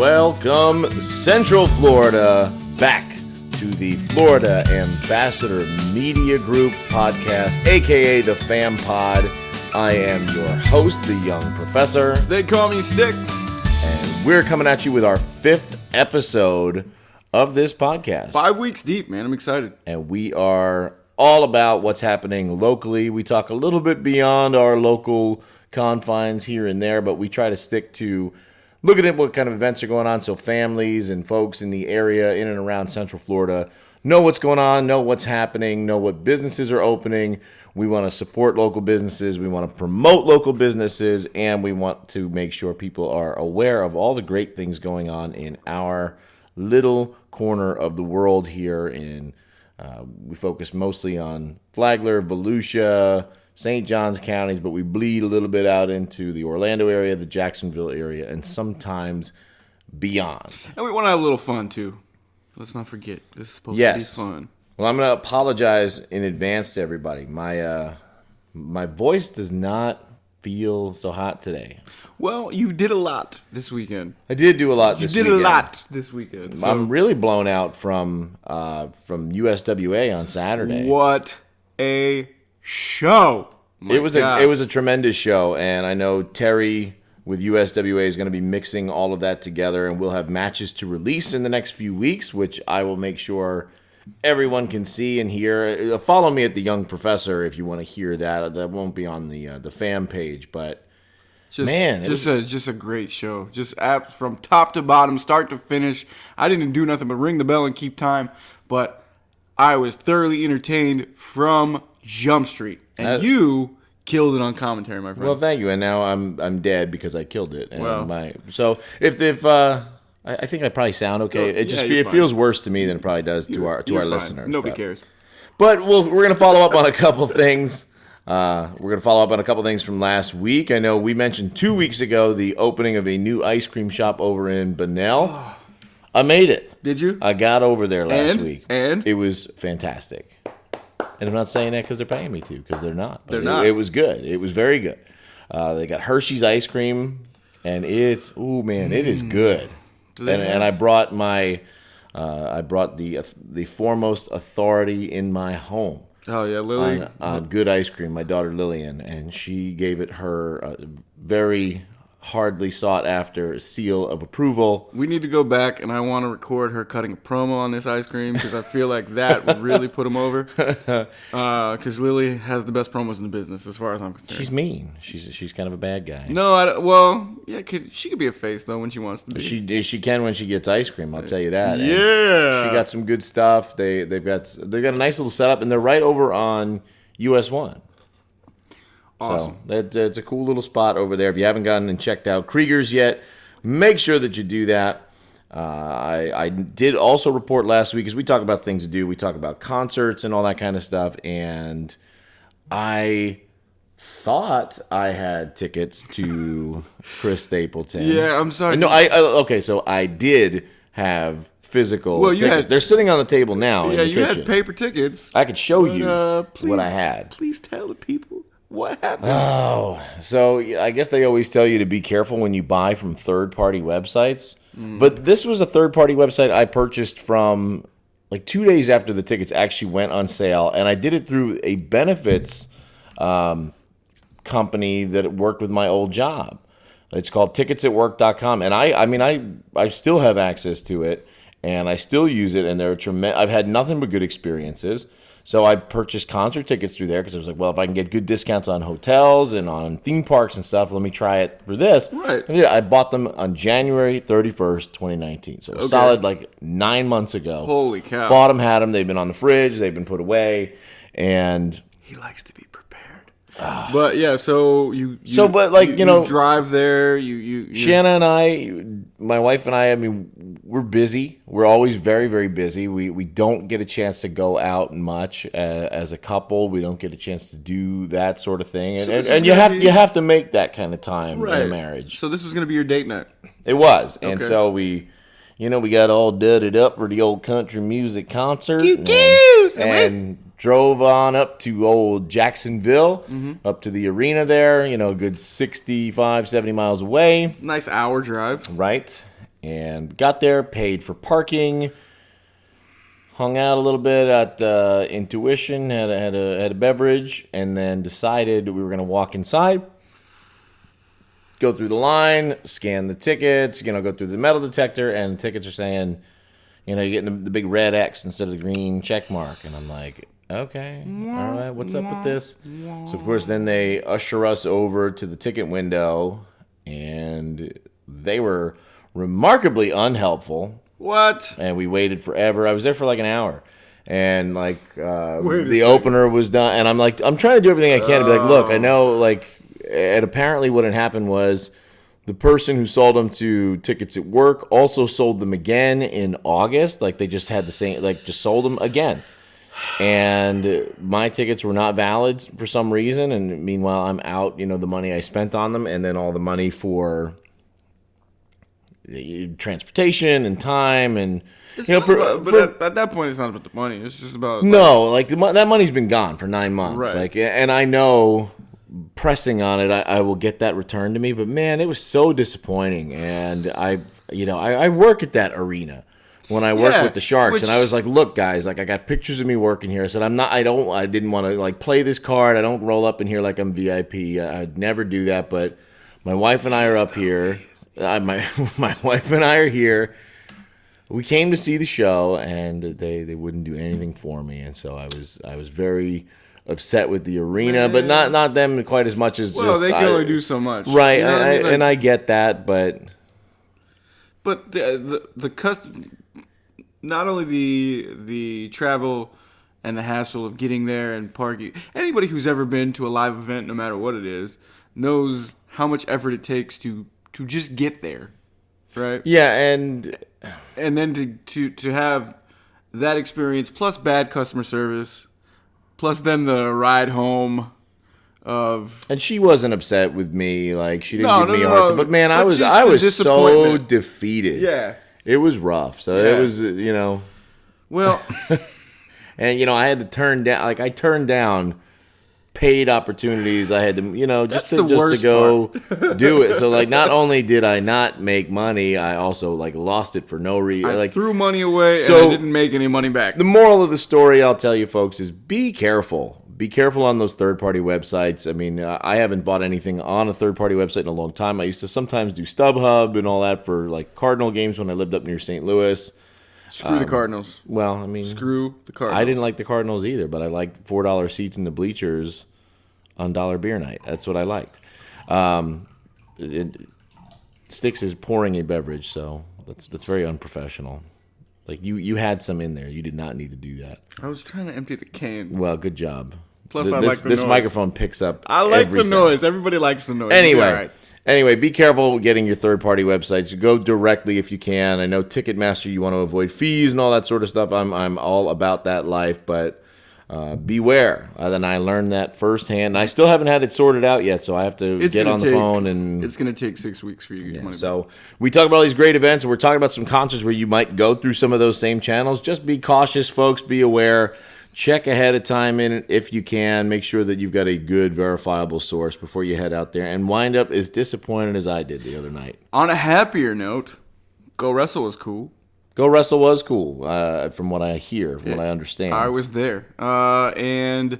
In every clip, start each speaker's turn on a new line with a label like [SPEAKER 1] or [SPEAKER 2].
[SPEAKER 1] Welcome, Central Florida, back to the Florida Ambassador Media Group podcast, aka the Fam Pod. I am your host, the young professor.
[SPEAKER 2] They call me STIX.
[SPEAKER 1] And we're coming at you with our 5th episode of this podcast.
[SPEAKER 2] 5 weeks deep, man. I'm excited.
[SPEAKER 1] And we are all about what's happening locally. We talk a little bit beyond our local confines here and there, but we try to stick to looking at what kind of events are going on so families and folks in the area in and around Central Florida know what's going on, know what's happening, know what businesses are opening. We want to support local businesses. We want to promote local businesses, and we want to make sure people are aware of all the great things going on in our little corner of the world here. We focus mostly on Flagler, Volusia, St. Johns counties, but we bleed a little bit out into the Orlando area, the Jacksonville area, and sometimes beyond.
[SPEAKER 2] And we want to have a little fun, too. Let's not forget, this is supposed to be fun.
[SPEAKER 1] Well, I'm going to apologize in advance to everybody. My voice does not feel so hot today.
[SPEAKER 2] Well, you did a lot this weekend.
[SPEAKER 1] I did do a lot this weekend.
[SPEAKER 2] You did a lot this weekend.
[SPEAKER 1] So. I'm really blown out from USWA on Saturday.
[SPEAKER 2] What a show.
[SPEAKER 1] It was a tremendous show, and I know Terry with USWA is going to be mixing all of that together, and we'll have matches to release in the next few weeks, which I will make sure everyone can see and hear. Follow me at the Young Professor if you want to hear that. That won't be on the fan page, but just a great show. Just from top to bottom, start to finish. I didn't do nothing but ring the bell and keep time, but I was thoroughly entertained from Jump Street, and you killed it on commentary, my friend. Well, thank you. And now I'm dead because I killed it. And I think I probably sound okay. It feels worse to me than it probably does to our listeners.
[SPEAKER 2] Nobody cares.
[SPEAKER 1] But we're going to follow up on a couple things. We're going to follow up on a couple things from last week. I know we mentioned 2 weeks ago the opening of a new ice cream shop over in Bunnell. I made it.
[SPEAKER 2] Did you?
[SPEAKER 1] I got over there last week.
[SPEAKER 2] And?
[SPEAKER 1] It was fantastic. And I'm not saying that because they're paying me to, because they're not.
[SPEAKER 2] They're not.
[SPEAKER 1] It was good. It was very good. They got Hershey's ice cream, and it is good. And I brought the foremost authority in my home.
[SPEAKER 2] Oh yeah, Lily
[SPEAKER 1] on good ice cream. My daughter Lillian, and she gave it her very hardly sought after seal of approval.
[SPEAKER 2] We need to go back, and I want to record her cutting a promo on this ice cream because I feel like that would really put him over. Because Lily has the best promos in the business, as far as I'm concerned.
[SPEAKER 1] She's mean. She's kind of a bad guy.
[SPEAKER 2] No, she could be a face though when she wants to be.
[SPEAKER 1] She can when she gets ice cream. I'll tell you that.
[SPEAKER 2] Yeah,
[SPEAKER 1] and she got some good stuff. They've got a nice little setup, and they're right over on USWA.
[SPEAKER 2] Awesome.
[SPEAKER 1] So it's a cool little spot over there. If you haven't gotten and checked out Krieger's yet, make sure that you do that. I did also report last week, as we talk about things to do. We talk about concerts and all that kind of stuff. And I thought I had tickets to Chris Stapleton.
[SPEAKER 2] Yeah, I'm sorry.
[SPEAKER 1] No, so I did have physical tickets. They're sitting on the table now in the kitchen.
[SPEAKER 2] Yeah, you had paper tickets.
[SPEAKER 1] I could show you what I had.
[SPEAKER 2] Please tell the people. What happened?
[SPEAKER 1] Oh, so I guess they always tell you to be careful when you buy from third-party websites. But this was a third-party website I purchased from like 2 days after the tickets actually went on sale, and I did it through a benefits company that worked with my old job. It's called ticketsatwork.com, and I still have access to it, and I still use it, and they're tremendous. I've had nothing but good experiences. So I purchased concert tickets through there because I was like, well, if I can get good discounts on hotels and on theme parks and stuff, let me try it for this.
[SPEAKER 2] Right.
[SPEAKER 1] And I bought them on January 31st, 2019. So a solid 9 months ago.
[SPEAKER 2] Holy cow.
[SPEAKER 1] Bought them, had them. They've been on the fridge. They've been put away. And
[SPEAKER 2] he likes to be prepared. But yeah, so you drive there. You
[SPEAKER 1] Shanna and I, my wife and I mean, we're busy. We're always very, very busy. We don't get a chance to go out much as a couple. We don't get a chance to do that sort of thing. And you have to make that kind of time in a marriage.
[SPEAKER 2] So this was going to be your date night.
[SPEAKER 1] It was. And so we got all dudded up for the old country music concert. And drove on up to old Jacksonville, up to the arena there, a good 65, 70 miles away.
[SPEAKER 2] Nice hour drive.
[SPEAKER 1] Right. and got there, paid for parking, hung out a little bit at Intuition, had a beverage, and then decided we were going to walk inside, go through the line, scan the tickets, go through the metal detector, and the tickets are saying, you're getting the big red X instead of the green check mark. And I'm like, okay, all right, what's up with this? So, of course, then they usher us over to the ticket window, and they were remarkably unhelpful.
[SPEAKER 2] What?
[SPEAKER 1] And we waited forever. I was there for like an hour. And the opener was done. And I'm trying to do everything I can to be like, look, I know, and apparently what had happened was the person who sold them to Tickets at Work also sold them again in August. They just had the same, just sold them again. And my tickets were not valid for some reason. And meanwhile, I'm out, the money I spent on them, and then all the money for transportation and time and
[SPEAKER 2] at that point it's not about the money. It's just about
[SPEAKER 1] that money's been gone for 9 months.
[SPEAKER 2] Right.
[SPEAKER 1] And I know pressing on it, I will get that returned to me. But man, it was so disappointing. And I work at that arena when I work with the Sharks, and I was like, look, guys, I got pictures of me working here. I said, I didn't want to play this card. I don't roll up in here like I'm VIP. I'd never do that. But my wife and I are up here. My wife and I are here. We came to see the show, and they wouldn't do anything for me, and so I was very upset with the arena, but not them quite as much as
[SPEAKER 2] they can only do so much,
[SPEAKER 1] right? And I get that, but
[SPEAKER 2] the custom, not only the travel and the hassle of getting there and parking. Anybody who's ever been to a live event, no matter what it is, knows how much effort it takes to just get there, right?
[SPEAKER 1] Yeah, and
[SPEAKER 2] then to have that experience plus bad customer service, plus then the ride home of.
[SPEAKER 1] And she wasn't upset with me, she didn't give me a hard time. But man, I was so defeated.
[SPEAKER 2] Yeah,
[SPEAKER 1] it was rough. So it was,
[SPEAKER 2] Well,
[SPEAKER 1] and I had to turn down. I turned down paid opportunities. I had to, just to go do it. So not only did I not make money, I also lost it for no reason.
[SPEAKER 2] I threw money away and I didn't make any money back.
[SPEAKER 1] The moral of the story, I'll tell you folks, is be careful. Be careful on those third-party websites. I mean, I haven't bought anything on a third-party website in a long time. I used to sometimes do StubHub and all that for Cardinal games when I lived up near St. Louis.
[SPEAKER 2] Screw the Cardinals.
[SPEAKER 1] Well, I mean,
[SPEAKER 2] screw the Cardinals.
[SPEAKER 1] I didn't like the Cardinals either, but I liked $4 seats in the bleachers on dollar beer night. That's what I liked. STIX is pouring a beverage, so that's very unprofessional. You had some in there. You did not need to do that.
[SPEAKER 2] I was trying to empty the can.
[SPEAKER 1] Well, good job.
[SPEAKER 2] Plus, I like the
[SPEAKER 1] this
[SPEAKER 2] noise.
[SPEAKER 1] microphone picks up.
[SPEAKER 2] I like
[SPEAKER 1] every
[SPEAKER 2] the noise. Everybody likes the noise.
[SPEAKER 1] Anyway, be careful getting your third-party websites. Go directly if you can. I know Ticketmaster, you want to avoid fees and all that sort of stuff. I'm all about that life, but beware. And I learned that firsthand. I still haven't had it sorted out yet, so I have to get on the phone. And
[SPEAKER 2] it's going to take 6 weeks for you to get your money back.
[SPEAKER 1] So we talk about all these great events, and we're talking about some concerts where you might go through some of those same channels. Just be cautious, folks. Be aware. Check ahead of time in it if you can. Make sure that you've got a good, verifiable source before you head out there and wind up as disappointed as I did the other night.
[SPEAKER 2] On a happier note, Go Wrestle was cool.
[SPEAKER 1] Go Wrestle was cool, from what I hear, from what I understand.
[SPEAKER 2] I was there, and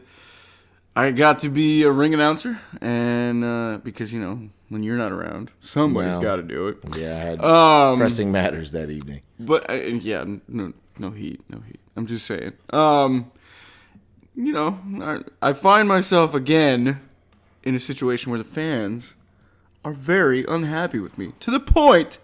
[SPEAKER 2] I got to be a ring announcer, and because when you're not around, somebody's got to do it.
[SPEAKER 1] Yeah, I had pressing matters that evening.
[SPEAKER 2] But no heat. I'm just saying. I find myself again in a situation where the fans are very unhappy with me to the point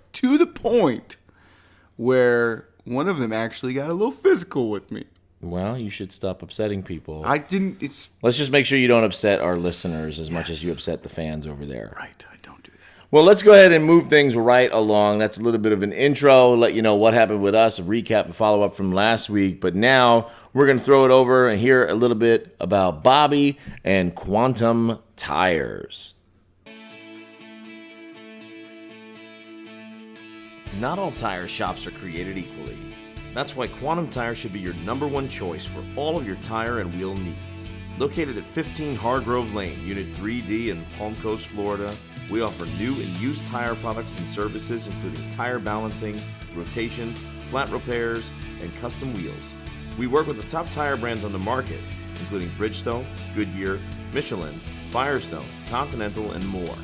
[SPEAKER 2] where one of them actually got a little physical with me.
[SPEAKER 1] Well, you should stop upsetting people.
[SPEAKER 2] I didn't.
[SPEAKER 1] Let's just make sure you don't upset our listeners as much as you upset the fans over there.
[SPEAKER 2] Right, I don't do that.
[SPEAKER 1] Well, let's go ahead and move things right along. That's a little bit of an intro, let you know what happened with us, a recap and follow-up from last week. But now we're going to throw it over and hear a little bit about Bobby and Quantum Tires. Not all tire shops are created equally. That's why Quantum Tire should be your number one choice for all of your tire and wheel needs. Located at 15 Hargrove Lane, Unit 3D in Palm Coast, Florida, we offer new and used tire products and services including tire balancing, rotations, flat repairs, and custom wheels. We work with the top tire brands on the market, including Bridgestone, Goodyear, Michelin, Firestone, Continental, and more.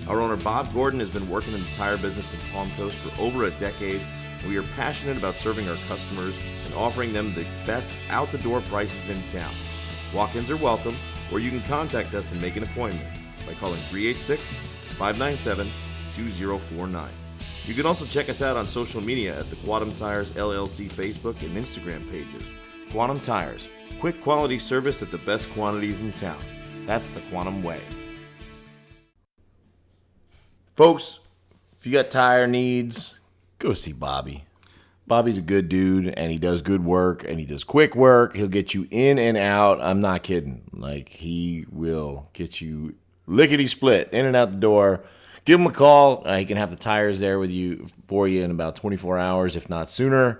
[SPEAKER 1] Our owner Bob Gordon has been working in the tire business in Palm Coast for over a decade, and we are passionate about serving our customers and offering them the best out-the-door prices in town. Walk-ins are welcome, or you can contact us and make an appointment by calling 386-597-2049. You can also check us out on social media at the Quantum Tires LLC Facebook and Instagram pages. Quantum Tires, quick quality service at the best quantities in town. That's the Quantum way. Folks, if you got tire needs, go see Bobby. Bobby's a good dude, and he does good work, and he does quick work. He'll get you in and out. I'm not kidding. Like, he will get you lickety-split, in and out the door. Give him a call. He can have the tires there for you in about 24 hours, if not sooner.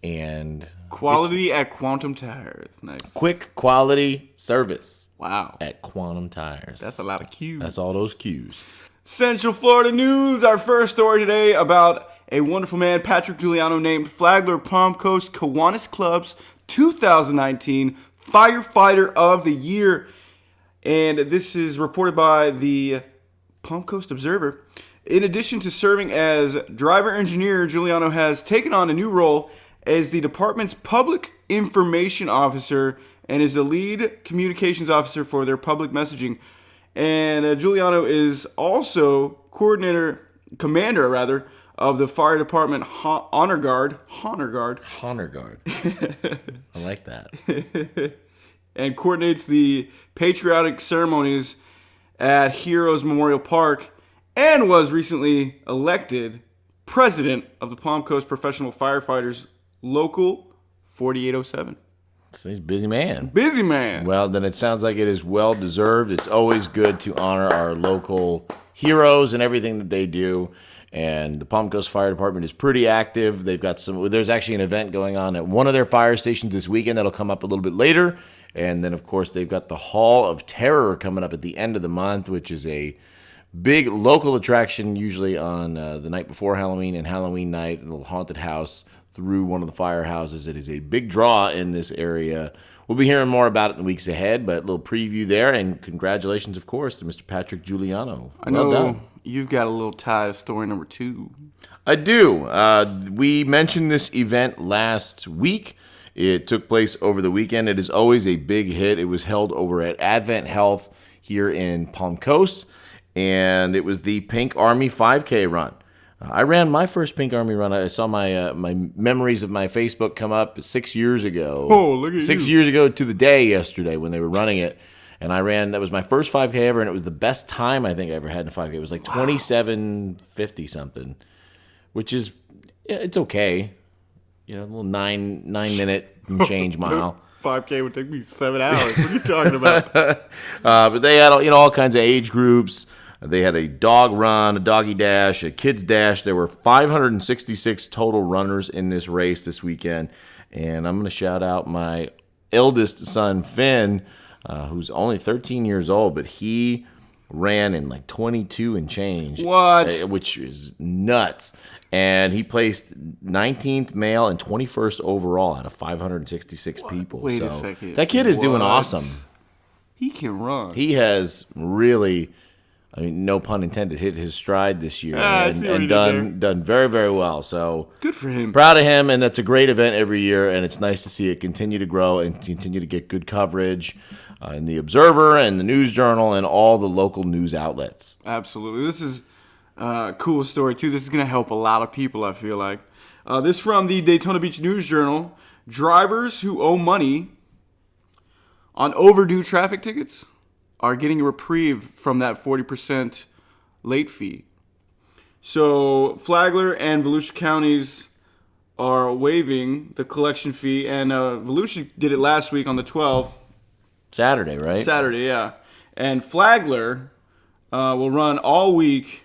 [SPEAKER 1] And
[SPEAKER 2] quality at Quantum Tires. Nice.
[SPEAKER 1] Quick quality service.
[SPEAKER 2] Wow.
[SPEAKER 1] At Quantum Tires.
[SPEAKER 2] That's a lot of Q's.
[SPEAKER 1] That's all those Q's.
[SPEAKER 2] Central Florida news. Our first story today about a wonderful man, Patrick Juliano, named Flagler Palm Coast Kiwanis Club's 2019 Firefighter of the Year. And this is reported by the Palm Coast Observer. In addition to serving as driver engineer, Juliano has taken on a new role as the department's public information officer and is the lead communications officer for their public messaging. And Juliano is also commander of the fire department honor guard.
[SPEAKER 1] I like that.
[SPEAKER 2] And coordinates the patriotic ceremonies at Heroes Memorial Park, and was recently elected president of the Palm Coast Professional Firefighters Local 4807.
[SPEAKER 1] So he's a busy man.
[SPEAKER 2] Busy man.
[SPEAKER 1] Well, then it sounds like it is well deserved. It's always good to honor our local heroes and everything that they do. And the Palm Coast Fire Department is pretty active. They've got there's actually an event going on at one of their fire stations this weekend that'll come up a little bit later. And then, of course, they've got the Hall of Terror coming up at the end of the month, which is a big local attraction, usually on the night before Halloween and Halloween night, a little haunted house through one of the firehouses. It is a big draw in this area. We'll be hearing more about it in the weeks ahead, but a little preview there, and congratulations, of course, to Mr. Patrick Juliano.
[SPEAKER 2] I know you've got a little tie to story number 2.
[SPEAKER 1] I do. We mentioned this event last week. It took place over the weekend. It is always a big hit. It was held over at Advent Health here in Palm Coast, and it was the Pink Army 5K run. I ran my first Pink Army run. I saw my memories of my Facebook come up 6 years ago.
[SPEAKER 2] Oh, look at
[SPEAKER 1] 6 years ago to the day yesterday when they were running it. And I ran, that was my first 5K ever, and it was the best time I think I ever had in a 5K. It was like 27:50 something, which is, it's okay. You know, a little 9 minute and change mile.
[SPEAKER 2] 5K would take me 7 hours. What are you talking about?
[SPEAKER 1] But they had all kinds of age groups. They had a dog run, a doggy dash, a kids dash. There were 566 total runners in this race this weekend. And I'm going to shout out my eldest son, Finn, who's only 13 years old, but he ran in like 22 and change.
[SPEAKER 2] What?
[SPEAKER 1] Which is nuts. And he placed 19th male and 21st overall out of 566 people.
[SPEAKER 2] Wait a second.
[SPEAKER 1] That kid is doing awesome.
[SPEAKER 2] He can run.
[SPEAKER 1] He has really, I mean, no pun intended, hit his stride this year and done very, very well. So
[SPEAKER 2] good for him.
[SPEAKER 1] Proud of him, and that's a great event every year, and it's nice to see it continue to grow and continue to get good coverage in the Observer and the News Journal and all the local news outlets.
[SPEAKER 2] Absolutely. This is a cool story, too. This is going to help a lot of people, I feel like. This from the Daytona Beach News Journal. Drivers who owe money on overdue traffic tickets are getting a reprieve from that 40% late fee. So Flagler and Volusia counties are waiving the collection fee, and Volusia did it last week on the 12th.
[SPEAKER 1] Saturday, right?
[SPEAKER 2] Saturday, yeah. And Flagler will run all week,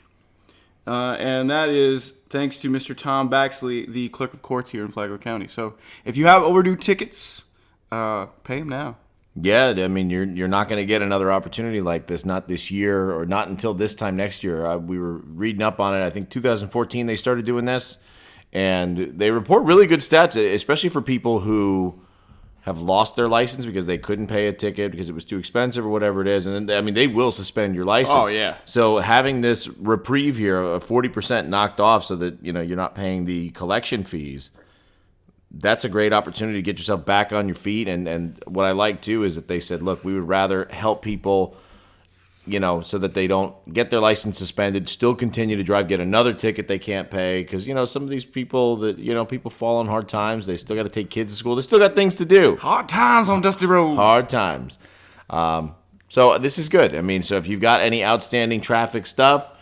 [SPEAKER 2] and that is thanks to Mr. Tom Baxley, the clerk of courts here in Flagler County. So if you have overdue tickets, pay him now.
[SPEAKER 1] Yeah, I mean, you're not going to get another opportunity like this, not this year or not until this time next year. We were reading up on it. I think 2014 they started doing this, and they report really good stats, especially for people who have lost their license because they couldn't pay a ticket because it was too expensive or whatever it is. And then, I mean, they will suspend your license.
[SPEAKER 2] Oh, yeah.
[SPEAKER 1] So having this reprieve here of 40% knocked off so that, you're not paying the collection fees, that's a great opportunity to get yourself back on your feet. And what I like, too, is that they said, look, we would rather help people, so that they don't get their license suspended, still continue to drive, get another ticket they can't pay. Because, some of these people that, people fall on hard times. They still got to take kids to school. They still got things to do.
[SPEAKER 2] Hard times on dusty roads.
[SPEAKER 1] Hard times. So this is good. I mean, so if you've got any outstanding traffic stuff,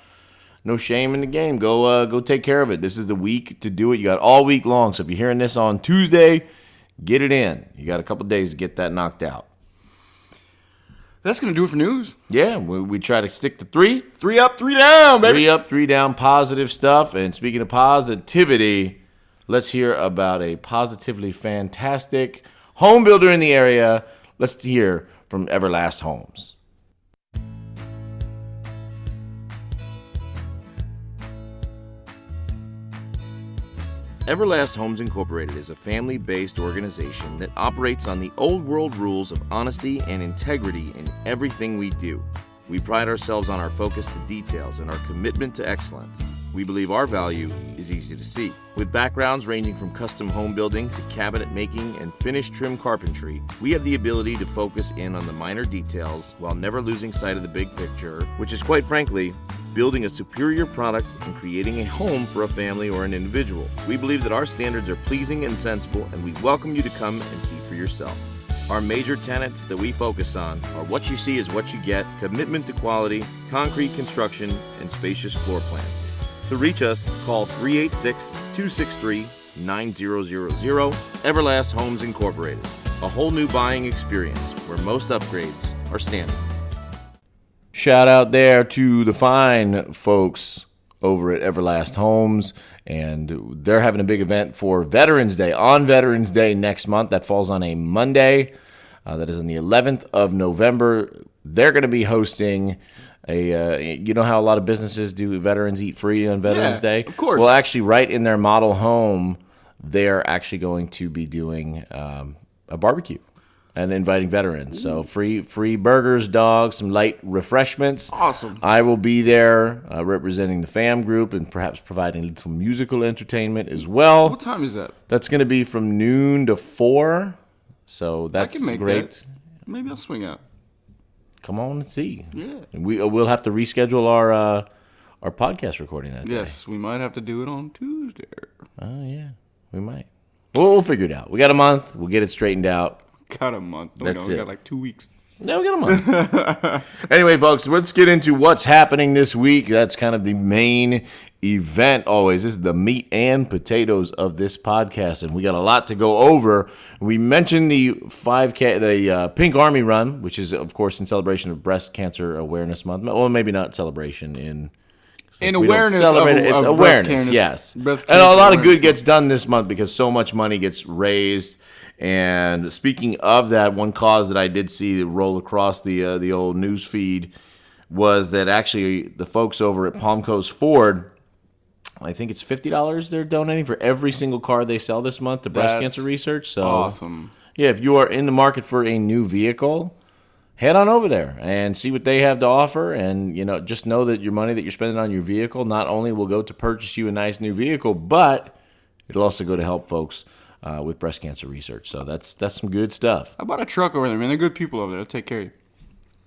[SPEAKER 1] no shame in the game. Go take care of it. This is the week to do it. You got all week long. So if you're hearing this on Tuesday, get it in. You got a couple days to get that knocked out.
[SPEAKER 2] That's going to do it for news.
[SPEAKER 1] Yeah, we try to stick to 3.
[SPEAKER 2] 3 up, 3 down, baby.
[SPEAKER 1] 3 up, 3 down, positive stuff. And speaking of positivity, let's hear about a positively fantastic home builder in the area. Let's hear from Everlast Homes. Everlast Homes Incorporated is a family-based organization that operates on the old world rules of honesty and integrity in everything we do. We pride ourselves on our focus to details and our commitment to excellence. We believe our value is easy to see. With backgrounds ranging from custom home building to cabinet making and finished trim carpentry, we have the ability to focus in on the minor details while never losing sight of the big picture, which is quite frankly, building a superior product and creating a home for a family or an individual. We believe that our standards are pleasing and sensible, and we welcome you to come and see for yourself. Our major tenets that we focus on are what you see is what you get, commitment to quality, concrete construction, and spacious floor plans. To reach us, call 386-263-9000. Everlast Homes Incorporated. A whole new buying experience where most upgrades are standard. Shout out there to the fine folks over at Everlast Homes, and they're having a big event for Veterans Day, on Veterans Day next month. That falls on a Monday. That is on the 11th of November. They're going to be hosting you know how a lot of businesses do veterans eat free on Veterans Day?
[SPEAKER 2] Of course.
[SPEAKER 1] Well, actually, right in their model home, they're actually going to be doing a barbecue and inviting veterans. So free burgers, dogs, some light refreshments.
[SPEAKER 2] Awesome.
[SPEAKER 1] I will be there representing the fam group and perhaps providing some musical entertainment as well.
[SPEAKER 2] What time is that?
[SPEAKER 1] That's going to be from noon to 4. So that's
[SPEAKER 2] I can make
[SPEAKER 1] great.
[SPEAKER 2] That. Maybe I'll swing out.
[SPEAKER 1] Come on and see.
[SPEAKER 2] Yeah.
[SPEAKER 1] And we'll have to reschedule our podcast recording that day.
[SPEAKER 2] Yes, we might have to do it on Tuesday.
[SPEAKER 1] Oh, yeah. We might. We'll figure it out. We got a month. We'll get it straightened out.
[SPEAKER 2] Got a month. No,
[SPEAKER 1] That's
[SPEAKER 2] we
[SPEAKER 1] it.
[SPEAKER 2] got like 2 weeks.
[SPEAKER 1] No, we got a month. Anyway, folks, let's get into what's happening this week. That's kind of the main event always. This is the meat and potatoes of this podcast, and we got a lot to go over. We mentioned the 5K, the Pink Army Run, which is, of course, in celebration of Breast Cancer Awareness Month. Well, maybe not celebration in
[SPEAKER 2] awareness
[SPEAKER 1] it's
[SPEAKER 2] of
[SPEAKER 1] awareness,
[SPEAKER 2] breast cancer,
[SPEAKER 1] yes.
[SPEAKER 2] Breast
[SPEAKER 1] And a lot of
[SPEAKER 2] awareness.
[SPEAKER 1] good gets done this month because so much money gets raised. And speaking of that, one cause that I did see roll across the old news feed was that actually the folks over at Palm Coast Ford, I think it's $50 they're donating for every single car they sell this month to breast cancer research. So
[SPEAKER 2] awesome.
[SPEAKER 1] Yeah, if you are in the market for a new vehicle, head on over there and see what they have to offer. And, just know that your money that you're spending on your vehicle not only will go to purchase you a nice new vehicle, but it'll also go to help folks with breast cancer research. So that's some good stuff.
[SPEAKER 2] I bought a truck over there, man. They're good people over there. They'll take care of you.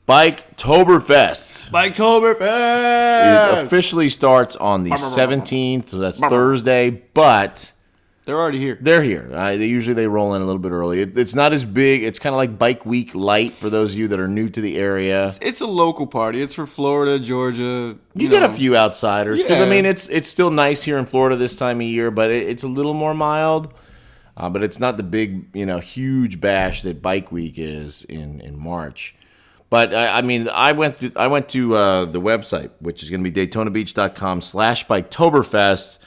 [SPEAKER 1] Biketoberfest.
[SPEAKER 2] Biketoberfest!
[SPEAKER 1] It officially starts on the 17th, so that's Thursday, but
[SPEAKER 2] they're already here.
[SPEAKER 1] They're here. They roll in a little bit early. It's not as big. It's kind of like Bike Week Light for those of you that are new to the area.
[SPEAKER 2] It's a local party. It's for Florida, Georgia.
[SPEAKER 1] You get a few outsiders because,
[SPEAKER 2] Yeah.
[SPEAKER 1] it's still nice here in Florida this time of year, but it's a little more mild. But it's not the big, huge bash that Bike Week is in March. But I went to the website, which is going to be DaytonaBeach.com/Biketoberfest,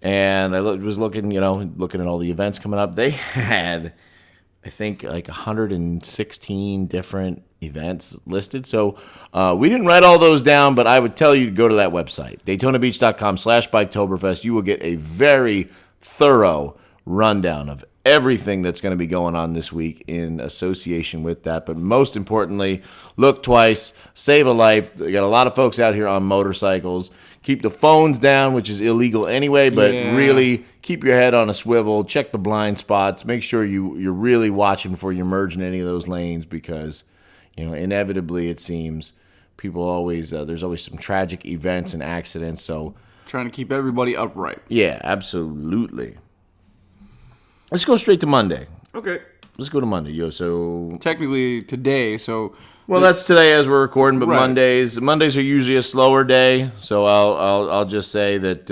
[SPEAKER 1] and I was looking at all the events coming up. They had I think like 116 different events listed. So we didn't write all those down, but I would tell you to go to that website, DaytonaBeach.com/Biketoberfest. You will get a very thorough rundown of everything that's going to be going on this week in association with that. But most importantly, look twice, save a life. We got a lot of folks out here on motorcycles. Keep the phones down, which is illegal anyway, but really keep your head on a swivel. Check the blind spots. Make sure you're really watching before you merge in any of those lanes, because inevitably it seems people always there's always some tragic events and accidents. So
[SPEAKER 2] trying to keep everybody upright.
[SPEAKER 1] Yeah, absolutely. Let's go straight to Monday.
[SPEAKER 2] Okay.
[SPEAKER 1] Let's go to Monday. So
[SPEAKER 2] technically today,
[SPEAKER 1] well, that's today as we're recording, but
[SPEAKER 2] right.
[SPEAKER 1] Mondays are usually a slower day. So I'll just say that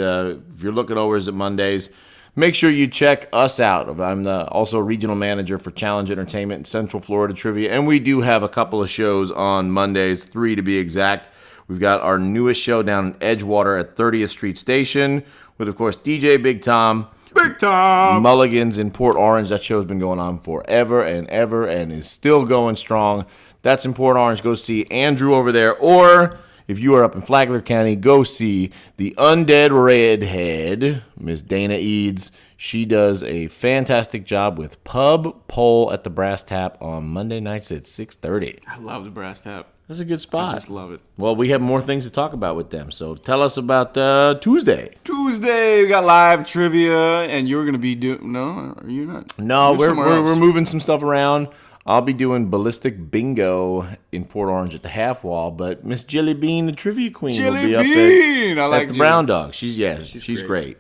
[SPEAKER 1] if you're looking over at Mondays, make sure you check us out. I'm also regional manager for Challenge Entertainment in Central Florida Trivia, and we do have a couple of shows on Mondays, 3 to be exact. We've got our newest show down in Edgewater at 30th Street Station with, of course, DJ Big Tom.
[SPEAKER 2] Big Tom!
[SPEAKER 1] Mulligans in Port Orange. That show's been going on forever and ever and is still going strong. That's in Port Orange. Go see Andrew over there. Or if you are up in Flagler County, go see the Undead Redhead, Miss Dana Eads. She does a fantastic job with Pub Pole at the Brass Tap on Monday nights at 6:30.
[SPEAKER 2] I love the Brass Tap.
[SPEAKER 1] That's a good spot.
[SPEAKER 2] I just love it.
[SPEAKER 1] Well, we have more things to talk about with them. So tell us about Tuesday.
[SPEAKER 2] Tuesday, we got live trivia, and you're going to be doing... No, are you not?
[SPEAKER 1] No, we're moving some stuff around. I'll be doing Ballistic Bingo in Port Orange at the Half Wall, but Miss Jelly Bean, the trivia queen, will be up at the Brown Dog. She's great.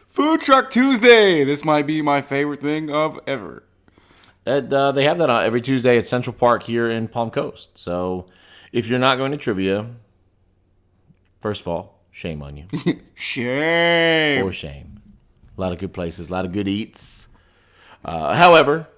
[SPEAKER 2] Food Truck Tuesday. This might be my favorite thing of ever.
[SPEAKER 1] They have that on every Tuesday at Central Park here in Palm Coast. So if you're not going to trivia, first of all, shame on you.
[SPEAKER 2] Shame.
[SPEAKER 1] For shame. A lot of good places, a lot of good eats. However,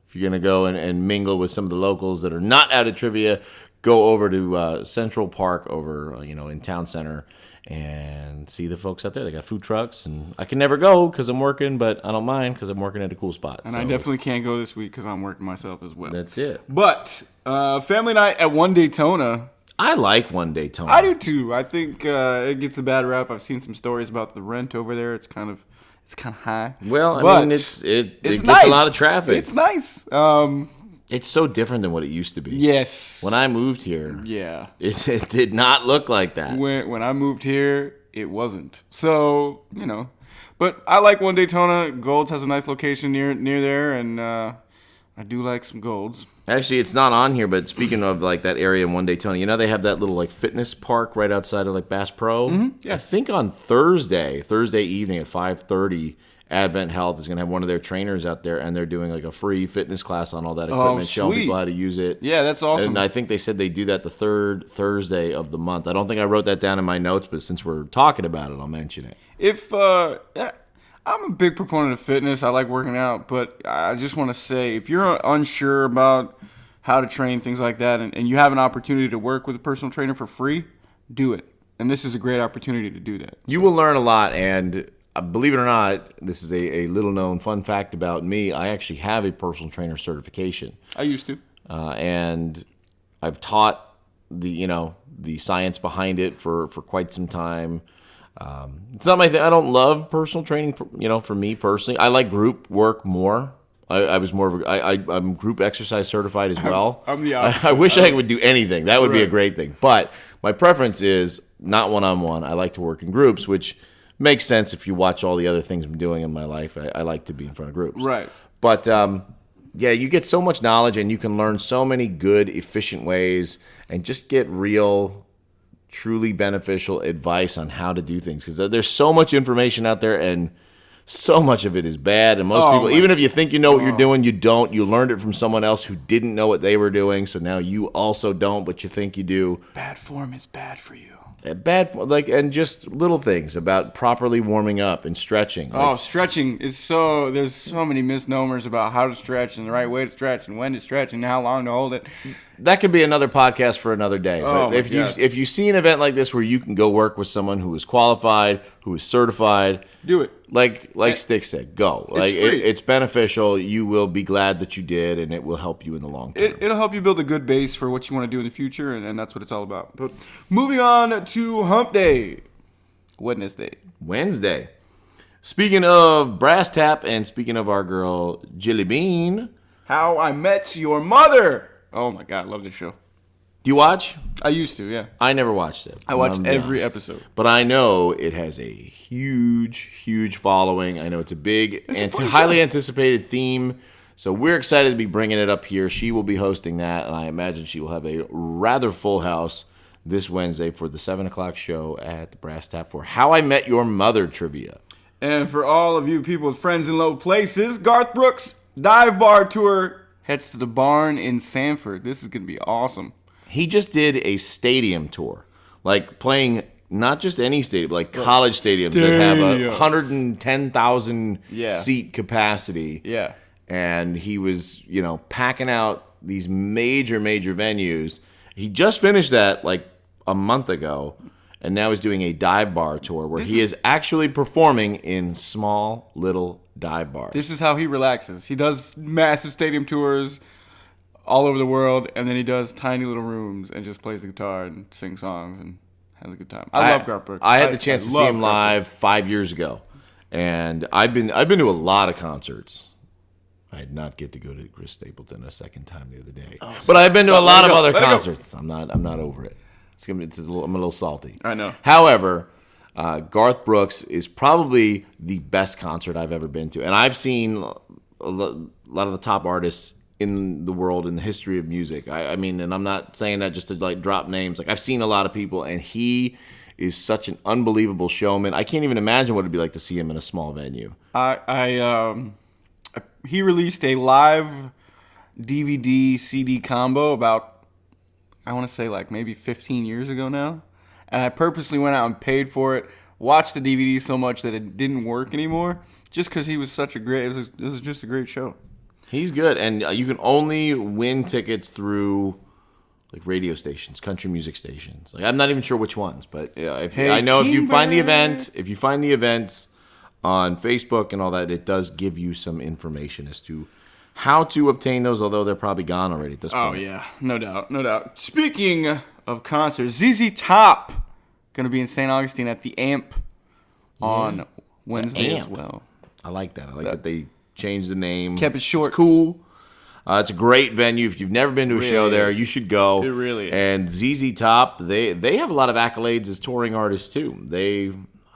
[SPEAKER 1] if you're going to go and mingle with some of the locals that are not out at trivia, go over to Central Park over in Town Center and see the folks out there. They got food trucks, and I can never go because I'm working, but I don't mind because I'm working at a cool spot.
[SPEAKER 2] And I definitely can't go this week because I'm working myself as well.
[SPEAKER 1] That's it.
[SPEAKER 2] But family night at One Daytona.
[SPEAKER 1] I like One Daytona.
[SPEAKER 2] I do too. I think it gets a bad rap. I've seen some stories about the rent over there. It's kind of high.
[SPEAKER 1] Well, I mean, it gets
[SPEAKER 2] nice.
[SPEAKER 1] A lot of traffic.
[SPEAKER 2] It's nice.
[SPEAKER 1] It's so different than what it used to be.
[SPEAKER 2] Yes.
[SPEAKER 1] When I moved here,
[SPEAKER 2] yeah,
[SPEAKER 1] it did not look like that.
[SPEAKER 2] When I moved here, it wasn't. So, But I like One Daytona. Golds has a nice location near there, and I do like some Golds.
[SPEAKER 1] Actually, it's not on here, but speaking of like that area in One Daytona, they have that little like fitness park right outside of like Bass Pro.
[SPEAKER 2] Mm-hmm. Yeah.
[SPEAKER 1] I think on Thursday evening at 5:30, Advent Health is going to have one of their trainers out there, and they're doing like a free fitness class on all that equipment, showing people how to use it.
[SPEAKER 2] Yeah, that's awesome.
[SPEAKER 1] And I think they said they do that the third Thursday of the month. I don't think I wrote that down in my notes, but since we're talking about it, I'll mention it.
[SPEAKER 2] I'm a big proponent of fitness. I like working out, but I just want to say, if you're unsure about how to train, things like that, and you have an opportunity to work with a personal trainer for free, do it. And this is a great opportunity to do that.
[SPEAKER 1] You will learn a lot, and believe it or not, this is a little-known fun fact about me. I actually have a personal trainer certification.
[SPEAKER 2] I used to.
[SPEAKER 1] And I've taught the science behind it for quite some time. It's not my thing. I don't love personal training, for me personally. I like group work more. I was more of I'm group exercise certified as well.
[SPEAKER 2] I'm the opposite.
[SPEAKER 1] I wish I would do anything. That would be a great thing. But my preference is not one-on-one. I like to work in groups, which makes sense if you watch all the other things I'm doing in my life. I like to be in front of groups.
[SPEAKER 2] Right.
[SPEAKER 1] But, you get so much knowledge, and you can learn so many good, efficient ways and just get real, truly beneficial advice on how to do things. Because there's so much information out there, and so much of it is bad. And most people, even if you think you know what you're doing, you don't. You learned it from someone else who didn't know what they were doing, so now you also don't, but you think you do.
[SPEAKER 2] Bad form is bad for you.
[SPEAKER 1] And just little things about properly warming up and stretching.
[SPEAKER 2] Stretching is there's so many misnomers about how to stretch and the right way to stretch and when to stretch and how long to hold it.
[SPEAKER 1] That could be another podcast for another day. But if you see an event like this where you can go work with someone who is qualified, who is certified.
[SPEAKER 2] Do it.
[SPEAKER 1] Like STIX said, go. It's beneficial. You will be glad that you did, and it will help you in the long term.
[SPEAKER 2] It'll help you build a good base for what you want to do in the future, and that's what it's all about. But moving on to Hump Day.
[SPEAKER 1] Wednesday. Speaking of Brass Tap and speaking of our girl, Jilly Bean.
[SPEAKER 2] How I Met Your Mother. Oh, my God. I love this show.
[SPEAKER 1] Do you watch?
[SPEAKER 2] I used to, yeah.
[SPEAKER 1] I never watched it.
[SPEAKER 2] I watched every episode.
[SPEAKER 1] But I know it has a huge following. I know it's a big and highly anticipated theme. So we're excited to be bringing it up here. She will be hosting that, and I imagine she will have a rather full house this Wednesday for the 7 o'clock show at the Brass Tap for How I Met Your Mother trivia.
[SPEAKER 2] And for all of you people with friends in low places, Garth Brooks' Dive Bar Tour heads to the Barn in Sanford. This is going to be awesome.
[SPEAKER 1] He just did a stadium tour, like playing not just any stadium, like college stadiums that have a 110,000 seat capacity.
[SPEAKER 2] Yeah.
[SPEAKER 1] And he was, packing out these major venues. He just finished that like a month ago, and now he's doing a dive bar tour where he is actually performing in small little dive bars.
[SPEAKER 2] This is how he relaxes. He does massive stadium tours all over the world, and then he does tiny little rooms and just plays the guitar and sings songs and has a good time. I love Garth Brooks.
[SPEAKER 1] I had the chance to see him live 5 years ago, and I've been to a lot of concerts. I did not get to go to Chris Stapleton a second time the other day, but I've been to a lot of other concerts. I'm not over it. I'm a little salty.
[SPEAKER 2] I know.
[SPEAKER 1] However, Garth Brooks is probably the best concert I've ever been to, and I've seen a lot of the top artists in the world, in the history of music. I mean, and I'm not saying that just to like drop names. Like, I've seen a lot of people, and he is such an unbelievable showman. I can't even imagine what it'd be like to see him in a small venue.
[SPEAKER 2] He released a live DVD CD combo about, I want to say like maybe 15 years ago now, and I purposely went out and paid for it. Watched the DVD so much that it didn't work anymore, just because he was such a great. It was just a great show.
[SPEAKER 1] He's good, and you can only win tickets through like radio stations, country music stations. Like, I'm not even sure which ones, but I know if you find the events on Facebook and all that, it does give you some information as to how to obtain those. Although they're probably gone already at this point.
[SPEAKER 2] Oh yeah, no doubt. Speaking of concerts, ZZ Top going to be in St. Augustine at the Amp on Wednesday as well.
[SPEAKER 1] I like that. I like that they changed the name.
[SPEAKER 2] Kept it short.
[SPEAKER 1] It's cool. It's a great venue. If you've never been to a show there, you should go.
[SPEAKER 2] It really is.
[SPEAKER 1] And ZZ Top, they have a lot of accolades as touring artists too.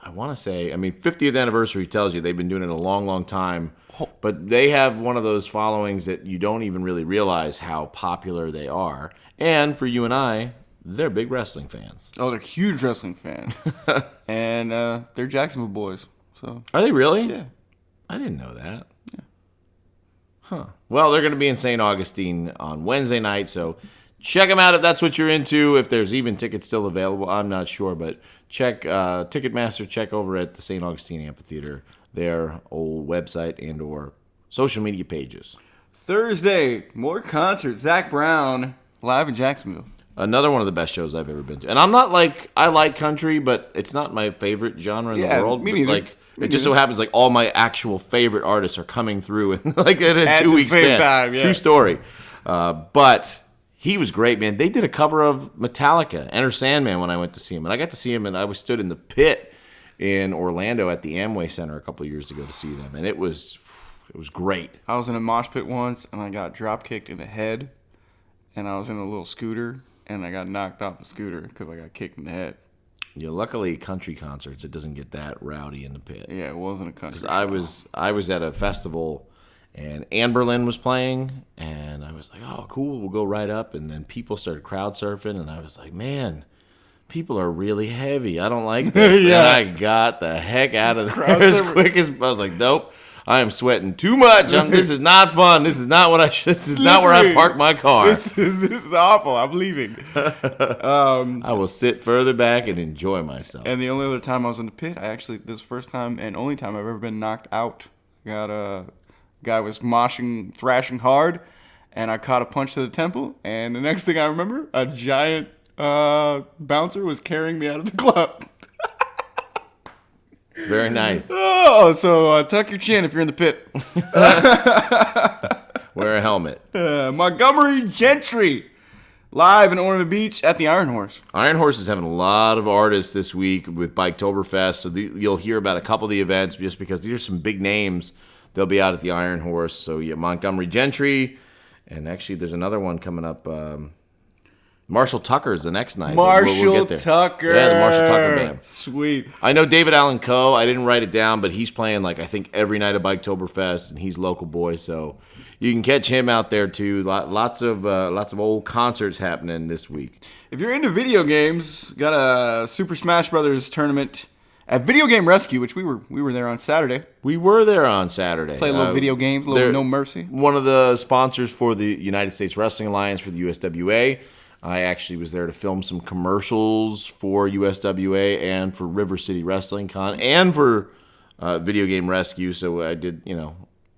[SPEAKER 1] I want to say, 50th anniversary tells you they've been doing it a long time. But they have one of those followings that you don't even really realize how popular they are. And for you and I, they're big wrestling fans.
[SPEAKER 2] Oh, they're huge wrestling fans. And they're Jacksonville boys. So
[SPEAKER 1] are they really?
[SPEAKER 2] Yeah.
[SPEAKER 1] I didn't know that. Yeah. Huh. Well, they're going to be in St. Augustine on Wednesday night, so check them out if that's what you're into. If there's even tickets still available, I'm not sure, but check Ticketmaster, check over at the St. Augustine Amphitheater, their old website and or social media pages.
[SPEAKER 2] Thursday, more concerts. Zach Brown live in Jacksonville.
[SPEAKER 1] Another one of the best shows I've ever been to. And I'm not I like country, but it's not my favorite genre in the world.
[SPEAKER 2] Me neither.
[SPEAKER 1] It just so happens like all my actual favorite artists are coming through in like in a 2 week span.
[SPEAKER 2] Time, yeah.
[SPEAKER 1] True story. But he was great, man. They did a cover of Metallica, Enter Sandman, when I went to see him. And I got to see him, and I stood in the pit in Orlando at the Amway Center a couple of years ago to see them. And it was great.
[SPEAKER 2] I was in a mosh pit once, and I got drop kicked in the head. And I was in a little scooter, and I got knocked off the scooter because I got kicked in the head.
[SPEAKER 1] Yeah, luckily country concerts, it doesn't get that rowdy in the pit.
[SPEAKER 2] Yeah, it wasn't a country.
[SPEAKER 1] Because I was at a festival, and Anberlin was playing, and I was like, oh, cool, we'll go right up. And then people started crowd surfing, and I was like, man, people are really heavy. I don't like this.
[SPEAKER 2] Yeah.
[SPEAKER 1] And I got the heck out of there as quick as I was like, nope. I am sweating too much. This is not fun. This is not what this is not where I park my car.
[SPEAKER 2] This is awful. I'm leaving.
[SPEAKER 1] I will sit further back and enjoy myself.
[SPEAKER 2] And the only other time I was in the pit, this is the first time and only time I've ever been knocked out. Guy was moshing, thrashing hard, and I caught a punch to the temple. And the next thing I remember, a giant bouncer was carrying me out of the club.
[SPEAKER 1] Very nice.
[SPEAKER 2] Oh, so tuck your chin if you're in the pit.
[SPEAKER 1] Wear a helmet.
[SPEAKER 2] Montgomery Gentry, live in Ormond Beach at the Iron Horse.
[SPEAKER 1] Iron Horse is having a lot of artists this week with Biketoberfest, so you'll hear about a couple of the events just because these are some big names. They'll be out at the Iron Horse. So yeah, Montgomery Gentry, and actually there's another one coming up. Marshall Tucker is the next night.
[SPEAKER 2] Marshall Tucker.
[SPEAKER 1] Yeah, the Marshall Tucker band.
[SPEAKER 2] Sweet.
[SPEAKER 1] I know David Allen Coe. I didn't write it down, but he's playing I think every night of Biketoberfest, and he's a local boy, so you can catch him out there too. Lots of old concerts happening this week.
[SPEAKER 2] If you're into video games, got a Super Smash Brothers tournament at Video Game Rescue, which we were there on Saturday.
[SPEAKER 1] We were there on Saturday.
[SPEAKER 2] Play a little video games, a little No Mercy.
[SPEAKER 1] One of the sponsors for the United States Wrestling Alliance for the USWA. I actually was there to film some commercials for USWA and for River City Wrestling Con and for Video Game Rescue. So I did,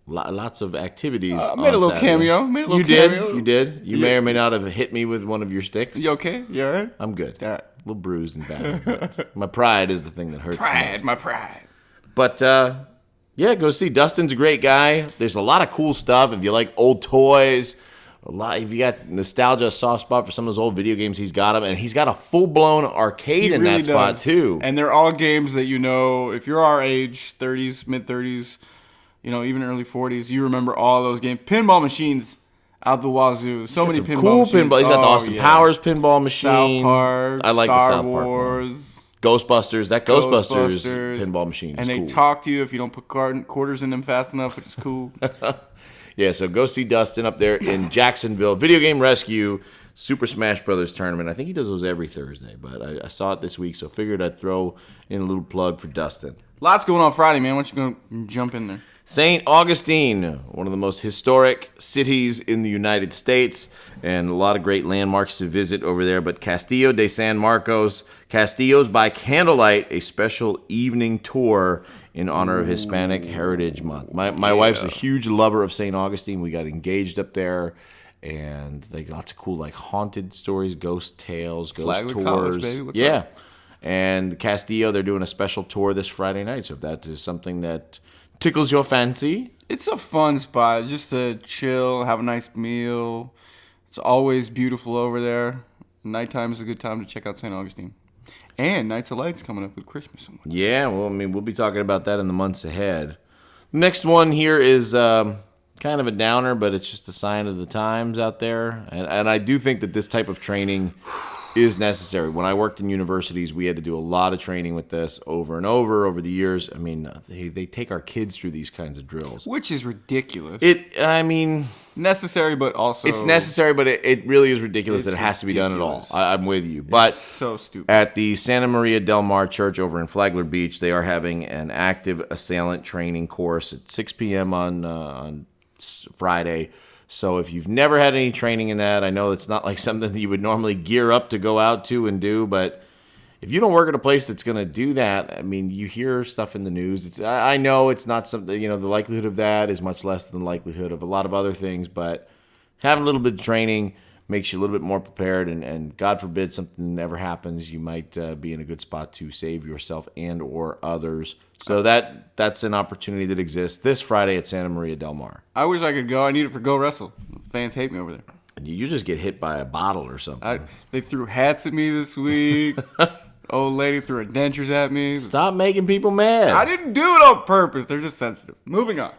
[SPEAKER 1] lots of activities.
[SPEAKER 2] Made a little
[SPEAKER 1] Saturday.
[SPEAKER 2] Cameo.
[SPEAKER 1] You did. You may or may not have hit me with one of your sticks.
[SPEAKER 2] You okay? You all right?
[SPEAKER 1] I'm good.
[SPEAKER 2] All right.
[SPEAKER 1] A little bruised and bad. But my pride is the thing that hurts the most.
[SPEAKER 2] My pride.
[SPEAKER 1] But, yeah, go see. Dustin's a great guy. There's a lot of cool stuff. If you like old toys, if you got nostalgia, soft spot for some of those old video games, he's got them. And he's got a full-blown arcade in that spot, too.
[SPEAKER 2] And they're all games that if you're our age, 30s, mid-30s, even early 40s, you remember all those games. Pinball machines out the wazoo. So many pinball machines.
[SPEAKER 1] Pinball. He's got the Austin Powers pinball machine.
[SPEAKER 2] South Park.
[SPEAKER 1] I like
[SPEAKER 2] Star
[SPEAKER 1] the South Park
[SPEAKER 2] Wars.
[SPEAKER 1] one. Ghostbusters. That Ghostbusters pinball machine is
[SPEAKER 2] cool. And they talk to you if you don't put quarters in them fast enough, which is cool.
[SPEAKER 1] Yeah, so go see Dustin up there in Jacksonville. Video Game Rescue, Super Smash Brothers Tournament. I think he does those every Thursday, but I saw it this week, so I figured I'd throw in a little plug for Dustin.
[SPEAKER 2] Lots going on Friday, man. Why don't you go jump in there?
[SPEAKER 1] St. Augustine, one of the most historic cities in the United States, and a lot of great landmarks to visit over there. But Castillo de San Marcos, Castillos by Candlelight, a special evening tour in honor of Hispanic Heritage Month. My wife's a huge lover of St. Augustine. We got engaged up there, and they got lots of cool haunted stories, ghost tales, ghost
[SPEAKER 2] Flagler
[SPEAKER 1] tours.
[SPEAKER 2] College, baby. What's
[SPEAKER 1] yeah.
[SPEAKER 2] up?
[SPEAKER 1] And Castillo, they're doing a special tour this Friday night. So if that is something that tickles your fancy,
[SPEAKER 2] it's a fun spot just to chill, have a nice meal. It's always beautiful over there. Nighttime is a good time to check out St. Augustine. And Nights of Lights coming up with Christmas.
[SPEAKER 1] Yeah, well, we'll be talking about that in the months ahead. Next one here is kind of a downer, but it's just a sign of the times out there. And I do think that this type of training is necessary. When I worked in universities, we had to do a lot of training with this over and over the years. I mean, they take our kids through these kinds of drills.
[SPEAKER 2] Which is ridiculous. Necessary, but also...
[SPEAKER 1] It's necessary, but it really is ridiculous that it has to be done at all. I'm with you. But
[SPEAKER 2] so stupid.
[SPEAKER 1] At the Santa Maria Del Mar Church over in Flagler Beach, they are having an active assailant training course at 6 p.m. on Friday. So if you've never had any training in that, I know it's not like something that you would normally gear up to go out to and do, but if you don't work at a place that's going to do that, I mean, you hear stuff in the news. I know it's not something, the likelihood of that is much less than the likelihood of a lot of other things, but having a little bit of training makes you a little bit more prepared, and God forbid something ever happens, you might be in a good spot to save yourself and or others. So that's an opportunity that exists this Friday at Santa Maria Del Mar.
[SPEAKER 2] I wish I could go. I need it for Go Wrestle. Fans hate me over there.
[SPEAKER 1] You just get hit by a bottle or something.
[SPEAKER 2] They threw hats at me this week. Old lady threw her dentures at me.
[SPEAKER 1] Stop making people mad.
[SPEAKER 2] I didn't do it on purpose. They're just sensitive. Moving on.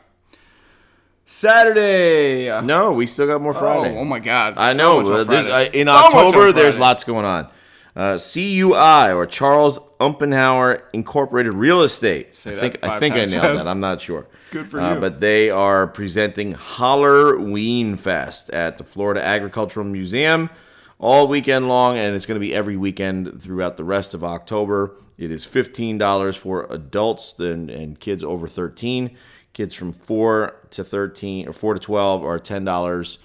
[SPEAKER 2] Saturday.
[SPEAKER 1] No, we still got more Friday.
[SPEAKER 2] Oh my God.
[SPEAKER 1] I know. In October, there's lots going on. CUI, or Charles Umpenhauer Incorporated Real Estate.
[SPEAKER 2] I
[SPEAKER 1] think I nailed that. I'm not sure.
[SPEAKER 2] Good for you.
[SPEAKER 1] But they are presenting Halloween Fest at the Florida Agricultural Museum all weekend long, and it's going to be every weekend throughout the rest of October. It is $15 for adults and kids over 13. Kids from 4 to 13 or 4 to 12 are $10.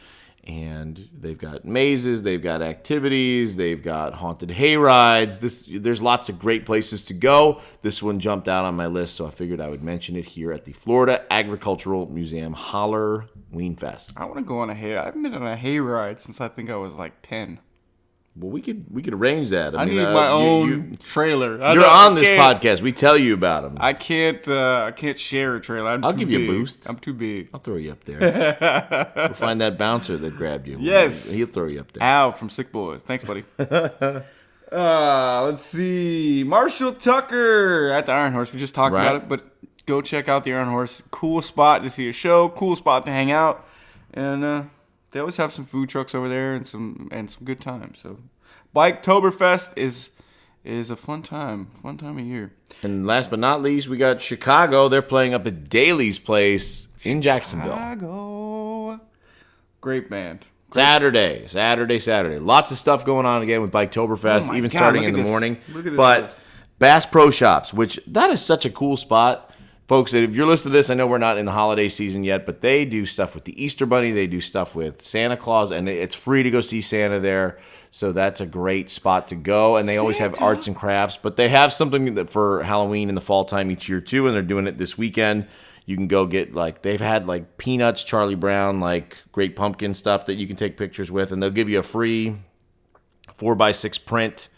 [SPEAKER 1] And they've got mazes, they've got activities, they've got haunted hay rides. There's lots of great places to go. This one jumped out on my list, so I figured I would mention it here at the Florida Agricultural Museum Halloween Fest.
[SPEAKER 2] I want to go on a hay. I haven't been on a hay ride since I think I was like 10.
[SPEAKER 1] Well, we could arrange that.
[SPEAKER 2] I need my own trailer.
[SPEAKER 1] You're on this podcast. We tell you about them.
[SPEAKER 2] I can't share a trailer.
[SPEAKER 1] I'll give you a boost.
[SPEAKER 2] I'm too big.
[SPEAKER 1] I'll throw you up there. We'll find that bouncer that grabbed you.
[SPEAKER 2] Yes.
[SPEAKER 1] He'll throw you up there.
[SPEAKER 2] Al from Sick Boys. Thanks, buddy. Let's see. Marshall Tucker at the Iron Horse. We just talked about it, but go check out the Iron Horse. Cool spot to see a show. Cool spot to hang out. And they always have some food trucks over there and some good times. So Biketoberfest is a fun time of year.
[SPEAKER 1] And last but not least, we got Chicago. They're playing up at Daly's Place in Jacksonville.
[SPEAKER 2] Chicago. Great band.
[SPEAKER 1] Saturday. Lots of stuff going on again with Biketoberfest, even starting in the morning.
[SPEAKER 2] Look at this
[SPEAKER 1] But
[SPEAKER 2] list.
[SPEAKER 1] Bass Pro Shops, which that is such a cool spot. Folks, if you're listening to this, I know we're not in the holiday season yet, but they do stuff with the Easter Bunny. They do stuff with Santa Claus, and it's free to go see Santa there. So that's a great spot to go. And they always have arts and crafts, but they have something for Halloween in the fall time each year too, and they're doing it this weekend. You can go get, they've had Peanuts, Charlie Brown, Great Pumpkin stuff that you can take pictures with, and they'll give you a free 4x6 print.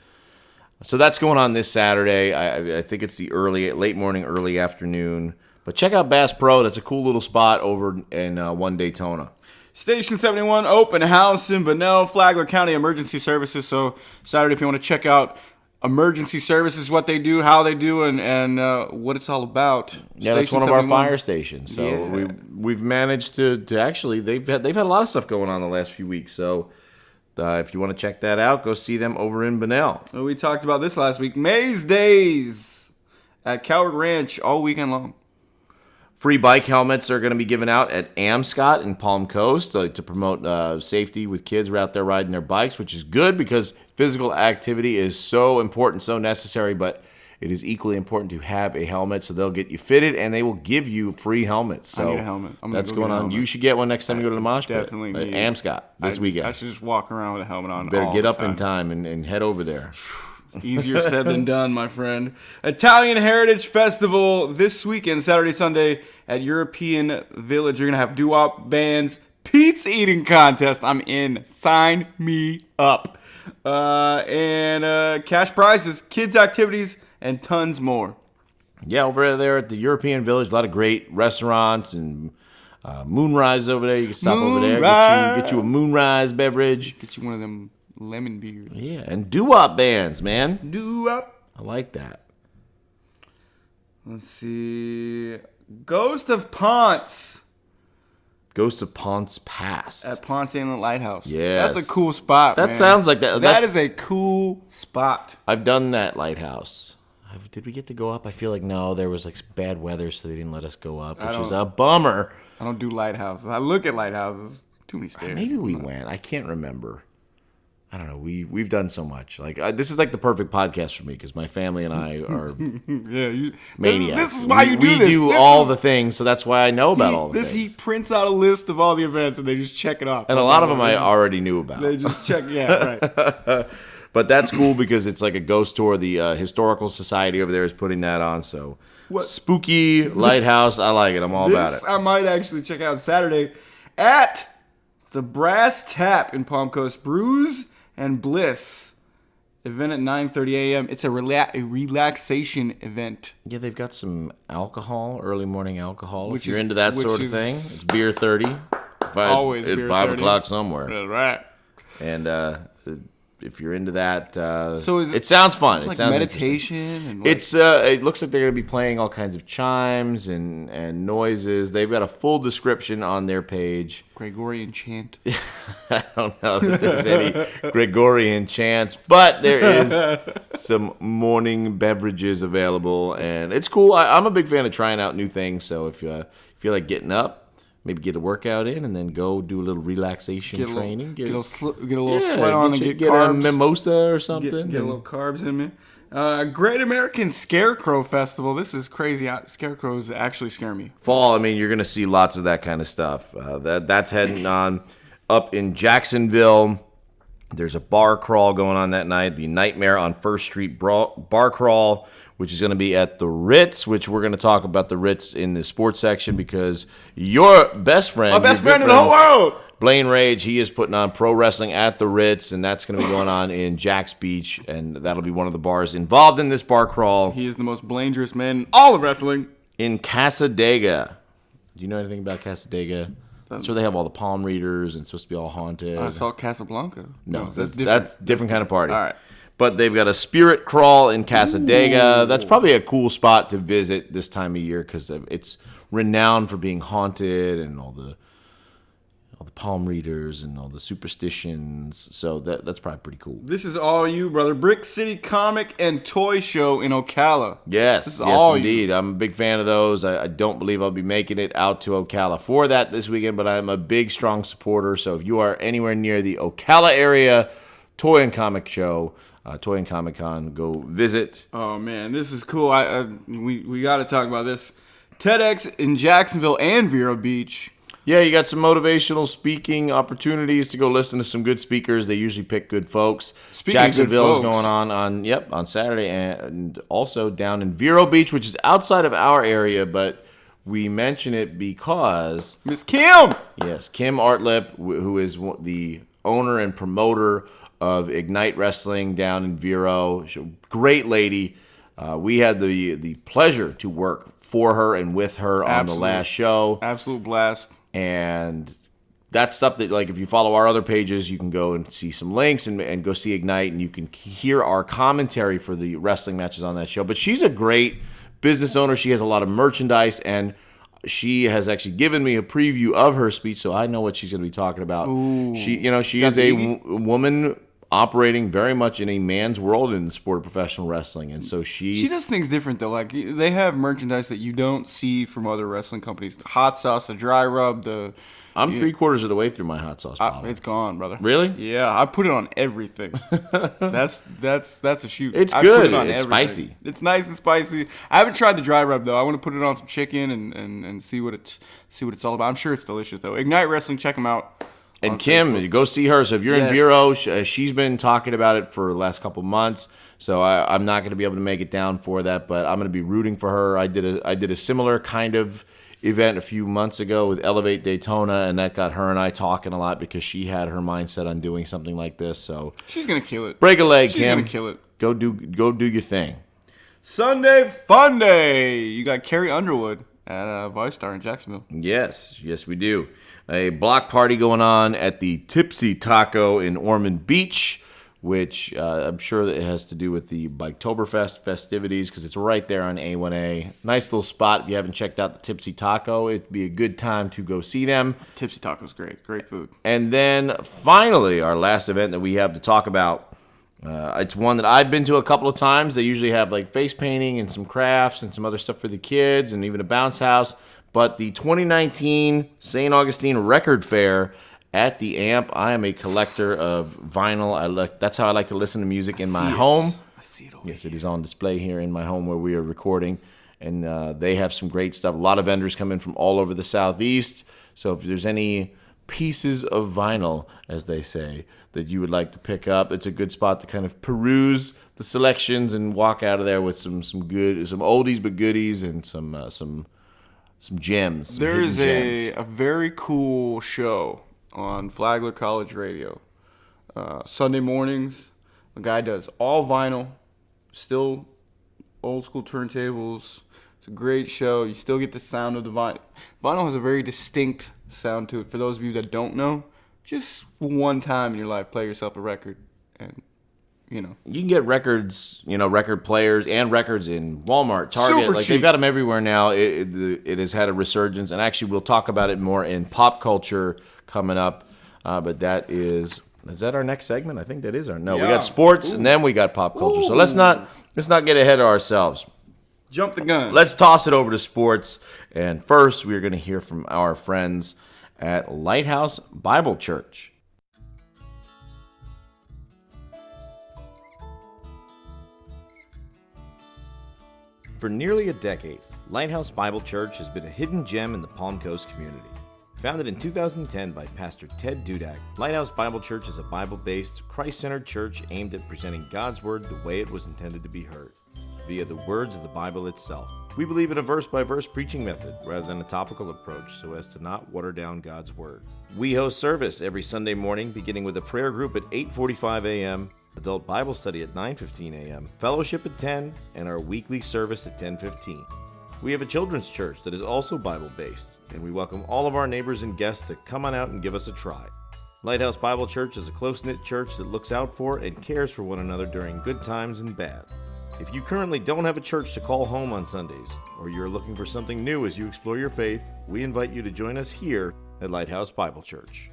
[SPEAKER 1] So that's going on this Saturday. I think it's the late morning, early afternoon. But check out Bass Pro. That's a cool little spot over in One Daytona.
[SPEAKER 2] Station 71 open house in Bunnell, Flagler County Emergency Services. So Saturday, if you want to check out emergency services, what they do, how they do, and what it's all about.
[SPEAKER 1] Yeah, that's one of our fire stations. So we've managed to actually they've had a lot of stuff going on the last few weeks. So if you want to check that out, go see them over in Bunnell.
[SPEAKER 2] Well, we talked about this last week. Maze Days at Coward Ranch all weekend long.
[SPEAKER 1] Free bike helmets are going to be given out at Amscott in Palm Coast to promote safety with kids who are out there riding their bikes, which is good because physical activity is so important, so necessary, but it is equally important to have a helmet, so they'll get you fitted, and they will give you free helmets. So
[SPEAKER 2] I need a helmet.
[SPEAKER 1] That's going on. You should get one next time you go to the mosh pit.
[SPEAKER 2] Definitely
[SPEAKER 1] At
[SPEAKER 2] need
[SPEAKER 1] Amscott this weekend.
[SPEAKER 2] I should just walk around with a helmet on.
[SPEAKER 1] Better get up in time and head over there.
[SPEAKER 2] Easier said than done, my friend. Italian Heritage Festival this weekend, Saturday, Sunday, at European Village. You're going to have doo-wop bands, pizza eating contest. I'm in. Sign me up. And cash prizes, kids activities, and tons more.
[SPEAKER 1] Yeah, over there at the European Village, a lot of great restaurants and moonrise over there. You can stop over there, get you a moonrise beverage.
[SPEAKER 2] Get you one of them lemon beers.
[SPEAKER 1] Yeah, and doo-wop bands, man.
[SPEAKER 2] Doo-wop.
[SPEAKER 1] I like that.
[SPEAKER 2] Let's see. Ghost of Ponce.
[SPEAKER 1] Ghosts of Ponce Pass.
[SPEAKER 2] At Ponce Inlet Lighthouse.
[SPEAKER 1] Yes.
[SPEAKER 2] That's a cool spot,
[SPEAKER 1] That
[SPEAKER 2] man.
[SPEAKER 1] sounds like that.
[SPEAKER 2] That is a cool spot.
[SPEAKER 1] I've done that lighthouse. Did we get to go up? I feel like no. There was bad weather, so they didn't let us go up, which is a bummer.
[SPEAKER 2] I don't do lighthouses. I look at lighthouses. Too many stairs.
[SPEAKER 1] Maybe we went. I can't remember. I don't know. We've done so much. This is the perfect podcast for me because my family and I are maniacs.
[SPEAKER 2] This is why you do this.
[SPEAKER 1] We do all the things, so that's why I know about all the things.
[SPEAKER 2] He prints out a list of all the events and they just check it off.
[SPEAKER 1] And a lot of them I already knew about.
[SPEAKER 2] They just check. Yeah, right.
[SPEAKER 1] But that's cool because it's like a ghost tour. The Historical Society over there is putting that on. So spooky lighthouse. I like it. I'm all about it.
[SPEAKER 2] I might actually check out Saturday at the Brass Tap in Palm Coast. Brews and Bliss. Event at 9:30 a.m. It's a relaxation event.
[SPEAKER 1] Yeah, they've got some alcohol, early morning alcohol.
[SPEAKER 2] If
[SPEAKER 1] you're into that sort of thing, it's beer 30.
[SPEAKER 2] Always
[SPEAKER 1] at
[SPEAKER 2] beer
[SPEAKER 1] 5
[SPEAKER 2] 30.
[SPEAKER 1] o'clock somewhere.
[SPEAKER 2] That's right.
[SPEAKER 1] And if you're into that,
[SPEAKER 2] so
[SPEAKER 1] it sounds fun. It sounds
[SPEAKER 2] meditation and
[SPEAKER 1] it looks like they're going to be playing all kinds of chimes and noises. They've got a full description on their page.
[SPEAKER 2] Gregorian chant.
[SPEAKER 1] I don't know that there's any Gregorian chants, but there is some morning beverages available, and it's cool. I'm a big fan of trying out new things. So if you feel like getting up, maybe get a workout in, and then go do a little relaxation training. Get a little
[SPEAKER 2] sweat on and get
[SPEAKER 1] a mimosa or something.
[SPEAKER 2] Get a little carbs in me. Great American Scarecrow Festival. This is crazy. Scarecrows actually scare me.
[SPEAKER 1] Fall, you're going to see lots of that kind of stuff. That's heading on up in Jacksonville. There's a bar crawl going on that night. The Nightmare on First Street bar crawl, which is going to be at the Ritz, which we're going to talk about the Ritz in the sports section because your best friend,
[SPEAKER 2] my best friend in the whole world,
[SPEAKER 1] Blaine Rage, he is putting on pro wrestling at the Ritz, and that's going to be going on in Jack's Beach, and that'll be one of the bars involved in this bar crawl.
[SPEAKER 2] He is the most blangerous man in all of wrestling.
[SPEAKER 1] In Casadega. Do you know anything about Casadega? That's where they have all the palm readers and it's supposed to be all haunted.
[SPEAKER 2] I saw Casablanca.
[SPEAKER 1] No, that's different kind of party.
[SPEAKER 2] All right.
[SPEAKER 1] But they've got a spirit crawl in Casadega. Ooh. That's probably a cool spot to visit this time of year because it's renowned for being haunted and all the palm readers and all the superstitions. So that's probably pretty cool.
[SPEAKER 2] This is all you, brother. Brick City Comic and Toy Show in Ocala.
[SPEAKER 1] Yes, indeed. I'm a big fan of those. I don't believe I'll be making it out to Ocala for that this weekend, but I'm a big, strong supporter. So if you are anywhere near the Ocala area, Toy and Comic Show, Toy and Comic Con, go visit.
[SPEAKER 2] Oh, man, this is cool. We got to talk about this. TEDx in Jacksonville and Vero Beach.
[SPEAKER 1] Yeah, you got some motivational speaking opportunities to go listen to some good speakers. They usually pick good folks. Jacksonville is going on Saturday, and also down in Vero Beach, which is outside of our area, but we mention it because
[SPEAKER 2] Miss Kim.
[SPEAKER 1] Yes, Kim Artlip, who is the owner and promoter of Ignite Wrestling down in Vero. She's a great lady. We had the pleasure to work for her and with her on the last show.
[SPEAKER 2] Absolute blast.
[SPEAKER 1] And that's stuff that, like, if you follow our other pages, you can go and see some links and go see Ignite, and you can hear our commentary for the wrestling matches on that show. But she's a great business owner. She has a lot of merchandise, and she has actually given me a preview of her speech, so I know what she's going to be talking about.
[SPEAKER 2] Ooh.
[SPEAKER 1] She is a woman operating very much in a man's world in the sport of professional wrestling, and so she
[SPEAKER 2] does things different though. Like, they have merchandise that you don't see from other wrestling companies. The hot sauce, the dry rub,
[SPEAKER 1] I'm 3/4 of the way through my hot sauce bottle.
[SPEAKER 2] It's gone, brother.
[SPEAKER 1] Really?
[SPEAKER 2] Yeah, I put it on everything. that's a shoot.
[SPEAKER 1] It's good. It's spicy.
[SPEAKER 2] It's nice and spicy. I haven't tried the dry rub though. I want to put it on some chicken and see what it's all about. I'm sure it's delicious though. Ignite Wrestling, check them out.
[SPEAKER 1] And Kim, Facebook. Go see her. So if you're in Vero, she's been talking about it for the last couple months. So I'm not going to be able to make it down for that, but I'm going to be rooting for her. I did a similar kind of event a few months ago with Elevate Daytona, and that got her and I talking a lot because she had her mindset on doing something like this. So
[SPEAKER 2] she's going to kill it.
[SPEAKER 1] Break a leg,
[SPEAKER 2] Kim. She's going to kill it.
[SPEAKER 1] Go do your thing.
[SPEAKER 2] Sunday Fun Day. You got Carrie Underwood at Vice Star in Jacksonville.
[SPEAKER 1] Yes, we do. A block party going on at the Tipsy Taco in Ormond Beach, which I'm sure that it has to do with the Biketoberfest festivities because it's right there on A1A. Nice little spot. If you haven't checked out the Tipsy Taco, it'd be a good time to go see them.
[SPEAKER 2] Tipsy Taco's great. Great food.
[SPEAKER 1] And then finally, our last event that we have to talk about. It's one that I've been to a couple of times. They usually have like face painting and some crafts and some other stuff for the kids and even a bounce house. But the 2019 St. Augustine Record Fair at the AMP. I am a collector of vinyl. That's how I like to listen to music in my home.
[SPEAKER 2] I see it.
[SPEAKER 1] Yes, it is on display here in my home where we are recording. And they have some great stuff. A lot of vendors come in from all over the Southeast. So if there's any pieces of vinyl, as they say, that you would like to pick up, it's a good spot to kind of peruse the selections and walk out of there with some oldies but goodies and some gems.
[SPEAKER 2] There is a very cool show on Flagler College Radio. Sunday mornings, the guy does all vinyl, still old school turntables. It's a great show. You still get the sound of the vinyl. Vinyl has a very distinct sound to it. For those of you that don't know, just one time in your life, play yourself a record, and you can
[SPEAKER 1] get records, record players and records in Walmart, Target.
[SPEAKER 2] Super cheap.
[SPEAKER 1] They've got them everywhere now. It has had a resurgence, and actually we'll talk about it more in pop culture coming up. But that is that our next segment? I think that is our. No, we got sports. Ooh. And then we got pop culture. Ooh. So let's not get ahead of ourselves.
[SPEAKER 2] Jump the gun.
[SPEAKER 1] Let's toss it over to sports. And first, we're going to hear from our friends at Lighthouse Bible Church. For nearly a decade, Lighthouse Bible Church has been a hidden gem in the Palm Coast community. Founded in 2010 by Pastor Ted Dudak, Lighthouse Bible Church is a Bible-based, Christ-centered church aimed at presenting God's Word the way it was intended to be heard. via the words of the Bible itself. We believe in a verse-by-verse preaching method rather than a topical approach so as to not water down God's Word. We host service every Sunday morning, beginning with a prayer group at 8:45 a.m., adult Bible study at 9:15 a.m., fellowship at 10, and our weekly service at 10:15. We have a children's church that is also Bible-based, and we welcome all of our neighbors and guests to come on out and give us a try. Lighthouse Bible Church is a close-knit church that looks out for and cares for one another during good times and bad. If you currently don't have a church to call home on Sundays, or you're looking for something new as you explore your faith, we invite you to join us here at Lighthouse Bible Church.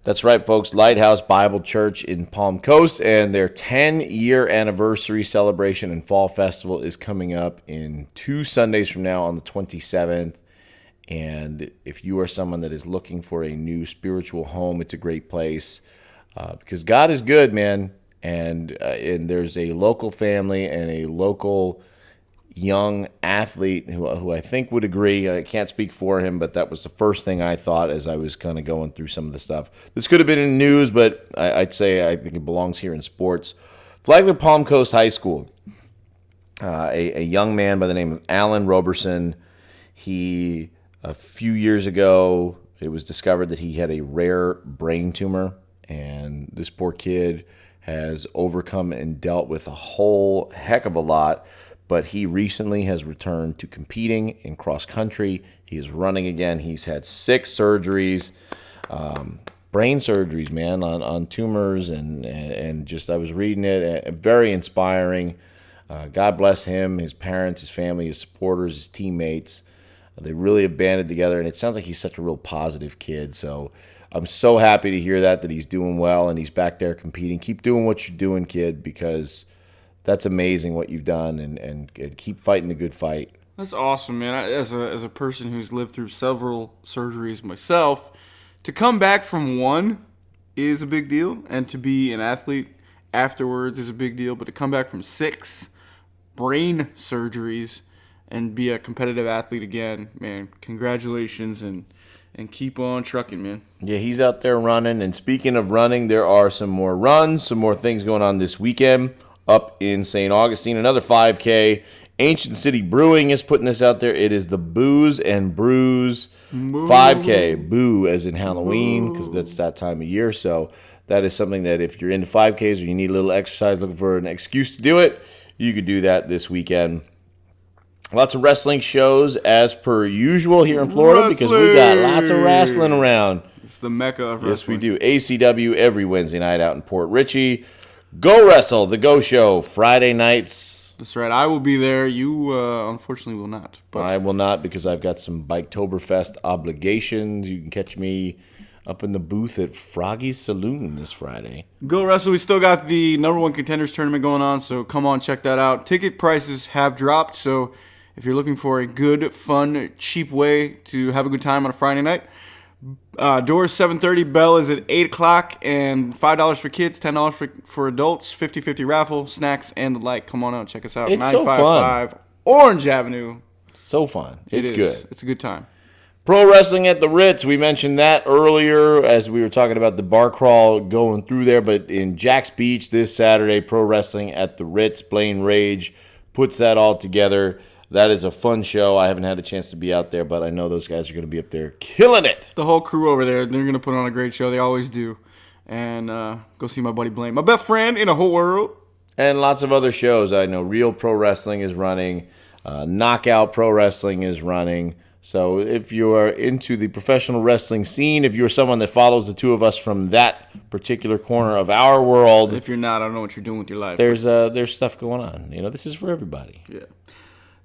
[SPEAKER 1] That's right, folks. Lighthouse Bible Church in Palm Coast, and their 10-year anniversary celebration and fall festival is coming up in 2 Sundays from now on the 27th. And if you are someone that is looking for a new spiritual home, it's a great place because God is good, man. And there's a local family and a local young athlete who I think would agree. I can't speak for him, but that was the first thing I thought as I was kind of going through some of the stuff. This could have been in news, but I'd say I think it belongs here in sports. Flagler Palm Coast High School, a young man by the name of Alan Roberson. A few years ago, it was discovered that he had a rare brain tumor, and this poor kid has overcome and dealt with a whole heck of a lot, but he recently has returned to competing in cross country. He is running again. He's had 6 surgeries, brain surgeries, man, on tumors, and just I was reading it, very inspiring. God bless him, his parents, his family, his supporters, his teammates. They really have banded together, and it sounds like he's such a real positive kid. So I'm so happy to hear that he's doing well and he's back there competing. Keep doing what you're doing, kid, because that's amazing what you've done, and keep fighting the good fight.
[SPEAKER 2] That's awesome, man. As a person who's lived through several surgeries myself, to come back from one is a big deal, and to be an athlete afterwards is a big deal. But to come back from 6 brain surgeries and be a competitive athlete again, man, congratulations, and keep on trucking, man.
[SPEAKER 1] Yeah, he's out there running. And speaking of running, there are some more runs, some more things going on this weekend up in St. Augustine. Another 5K. Ancient City Brewing is putting this out there. It is the Booze and Brews 5K. Boo as in Halloween, because that's that time of year. So that is something that if you're into 5Ks or you need a little exercise, looking for an excuse to do it, you could do that this weekend. Lots of wrestling shows as per usual here in Florida because we got lots of wrestling around.
[SPEAKER 2] It's the mecca of wrestling.
[SPEAKER 1] Yes, we do. ACW every Wednesday night out in Port Richey. Go Wrestle, the Go Show, Friday nights.
[SPEAKER 2] That's right. I will be there. You, unfortunately, will not.
[SPEAKER 1] But I will not because I've got some Biketoberfest obligations. You can catch me up in the booth at Froggy's Saloon this Friday.
[SPEAKER 2] Go Wrestle. We still got the number 1 contenders tournament going on, so come on, check that out. Ticket prices have dropped, so if you're looking for a good, fun, cheap way to have a good time on a Friday night, doors 7:30, bell is at 8 o'clock, and $5 for kids, $10 for adults, 50-50 raffle, snacks, and the like. Come on out, check us out.
[SPEAKER 1] It's so fun.
[SPEAKER 2] Orange Avenue.
[SPEAKER 1] So fun. It's good.
[SPEAKER 2] It's a good time.
[SPEAKER 1] Pro Wrestling at the Ritz. We mentioned that earlier as we were talking about the bar crawl going through there, but in Jack's Beach this Saturday, Pro Wrestling at the Ritz, Blaine Rage puts that all together. That is a fun show. I haven't had a chance to be out there, but I know those guys are going to be up there killing it.
[SPEAKER 2] The whole crew over there, they're going to put on a great show. They always do. And go see my buddy Blaine, my best friend in the whole world.
[SPEAKER 1] And lots of other shows. I know Real Pro Wrestling is running. Knockout Pro Wrestling is running. So if you are into the professional wrestling scene, if you're someone that follows the two of us from that particular corner of our world.
[SPEAKER 2] If you're not, I don't know what you're doing with your life.
[SPEAKER 1] There's stuff going on. You know, this is for everybody.
[SPEAKER 2] Yeah.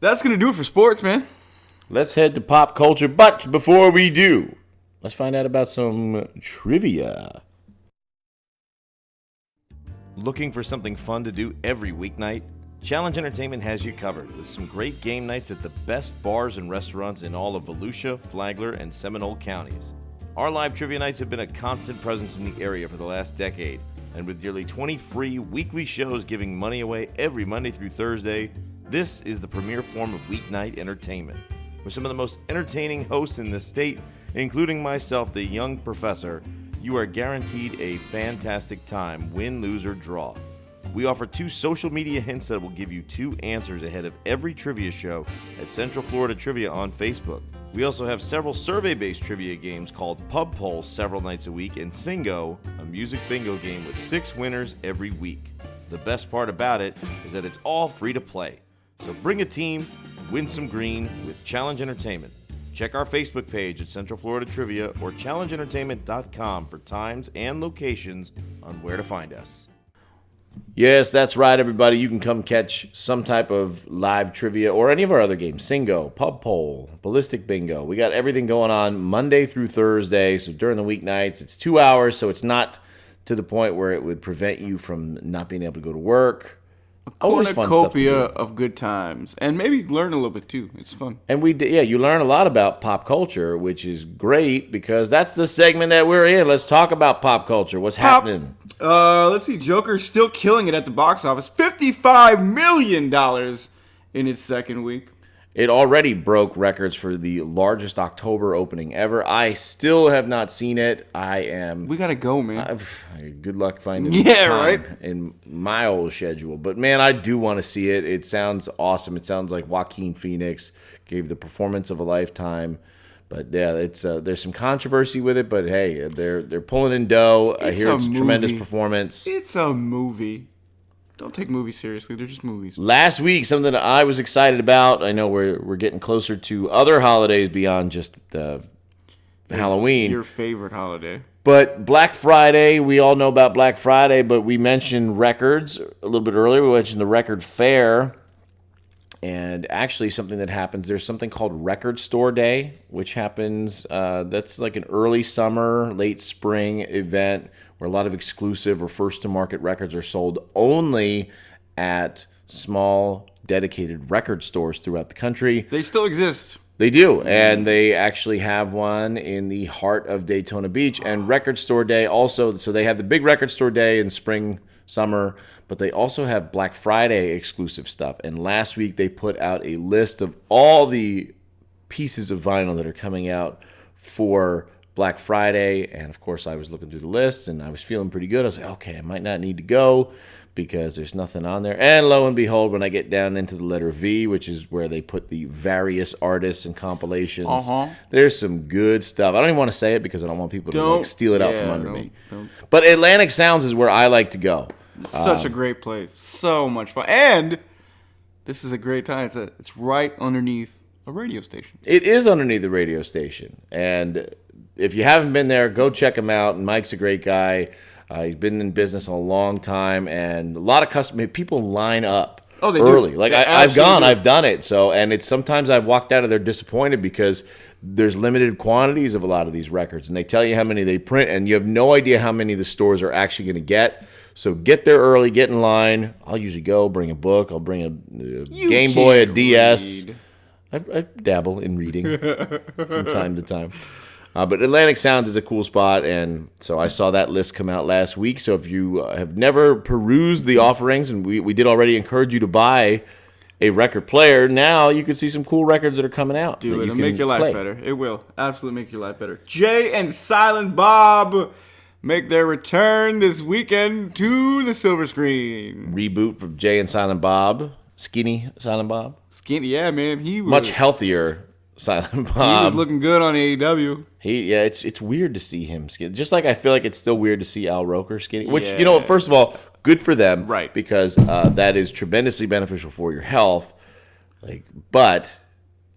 [SPEAKER 2] That's going to do it for sports, man.
[SPEAKER 1] Let's head to pop culture. But before we do, let's find out about some trivia. Looking for something fun to do every weeknight? Challenge Entertainment has you covered with some great game nights at the best bars and restaurants in all of Volusia, Flagler, and Seminole counties. Our live trivia nights have been a constant presence in the area for the last decade, and with nearly 20 free weekly shows giving money away every Monday through Thursday, this is the premier form of weeknight entertainment. With some of the most entertaining hosts in the state, including myself, the young professor, you are guaranteed a fantastic time, win, lose, or draw.
[SPEAKER 3] We offer 2 social media hints that will give you 2 answers ahead of every trivia show at Central Florida Trivia on Facebook. We also have several survey-based trivia games called Pub Poll several nights a week, and Singo, a music bingo game with 6 winners every week. The best part about it is that it's all free to play. So bring a team, win some green with Challenge Entertainment. Check our Facebook page at Central Florida Trivia or challengeentertainment.com for times and locations on where to find us.
[SPEAKER 1] Yes, that's right, everybody. You can come catch some type of live trivia or any of our other games. Singo, Pub Poll, Ballistic Bingo. We got everything going on Monday through Thursday. So during the weeknights, it's 2 hours, so it's not to the point where it would prevent you from not being able to go to work.
[SPEAKER 2] Always fun cornucopia of good times, and maybe learn a little bit too. It's fun.
[SPEAKER 1] And you learn a lot about pop culture, which is great because that's the segment that we're in. Let's talk about pop culture. What's happening?
[SPEAKER 2] Let's see. Joker's still killing it at the box office. $55 million in its second week.
[SPEAKER 1] It already broke records for the largest October opening ever. I still have not seen it.
[SPEAKER 2] We gotta go, man.
[SPEAKER 1] Good luck finding
[SPEAKER 2] time
[SPEAKER 1] right in my old schedule. But man, I do want to see it. It sounds awesome. It sounds like Joaquin Phoenix gave the performance of a lifetime. But yeah, it's there's some controversy with it. But hey, they're pulling in dough. I hear it's a tremendous performance.
[SPEAKER 2] It's a movie. Don't take movies seriously. They're just movies.
[SPEAKER 1] Last week, something that I was excited about. I know we're getting closer to other holidays beyond just Halloween.
[SPEAKER 2] Your favorite holiday.
[SPEAKER 1] But Black Friday, we all know about Black Friday, but we mentioned records a little bit earlier. We mentioned the record fair. And actually something that happens, there's something called Record Store Day, which happens, that's like an early summer, late spring event where a lot of exclusive or first-to-market records are sold only at small, dedicated record stores throughout the country.
[SPEAKER 2] They still exist.
[SPEAKER 1] They do, and they actually have one in the heart of Daytona Beach. And Record Store Day also, so they have the big Record Store Day in spring, summer, but they also have Black Friday exclusive stuff. And last week they put out a list of all the pieces of vinyl that are coming out for Black Friday. And of course I was looking through the list and I was feeling pretty good. I was like, okay, I might not need to go because there's nothing on there. And lo and behold, when I get down into the letter V, which is where they put the various artists and compilations, there's some good stuff. I don't even want to say it because I don't want people to steal it out from under me. But Atlantic Sounds is where I like to go.
[SPEAKER 2] Such a great place. So much fun. And this is a great time. It's right underneath a radio station.
[SPEAKER 1] It is underneath the radio station. And if you haven't been there, go check him out. Mike's a great guy. He's been in business a long time, and a lot of people line up early.
[SPEAKER 2] Do.
[SPEAKER 1] Like I've gone, I've done it. So, and it's sometimes I've walked out of there disappointed because there's limited quantities of a lot of these records, and they tell you how many they print, and you have no idea how many the stores are actually going to get. So get there early, get in line. I'll usually go, bring a book. I'll bring a Game Boy, a DS. I dabble in reading from time to time. But Atlantic Sounds is a cool spot, and so I saw that list come out last week. So if you have never perused the offerings, and we did already encourage you to buy a record player, now you can see some cool records that are coming out.
[SPEAKER 2] Dude, it'll make your life better. It will. Absolutely make your life better. Jay and Silent Bob make their return this weekend to the silver screen.
[SPEAKER 1] Reboot from Jay and Silent Bob. Skinny Silent Bob.
[SPEAKER 2] Skinny, yeah, man. He was
[SPEAKER 1] much healthier Silent Bob.
[SPEAKER 2] He was looking good on AEW.
[SPEAKER 1] It's weird to see him skinny. Just like I feel like it's still weird to see Al Roker skinny. Which, first of all, good for them.
[SPEAKER 2] Right.
[SPEAKER 1] Because that is tremendously beneficial for your health. But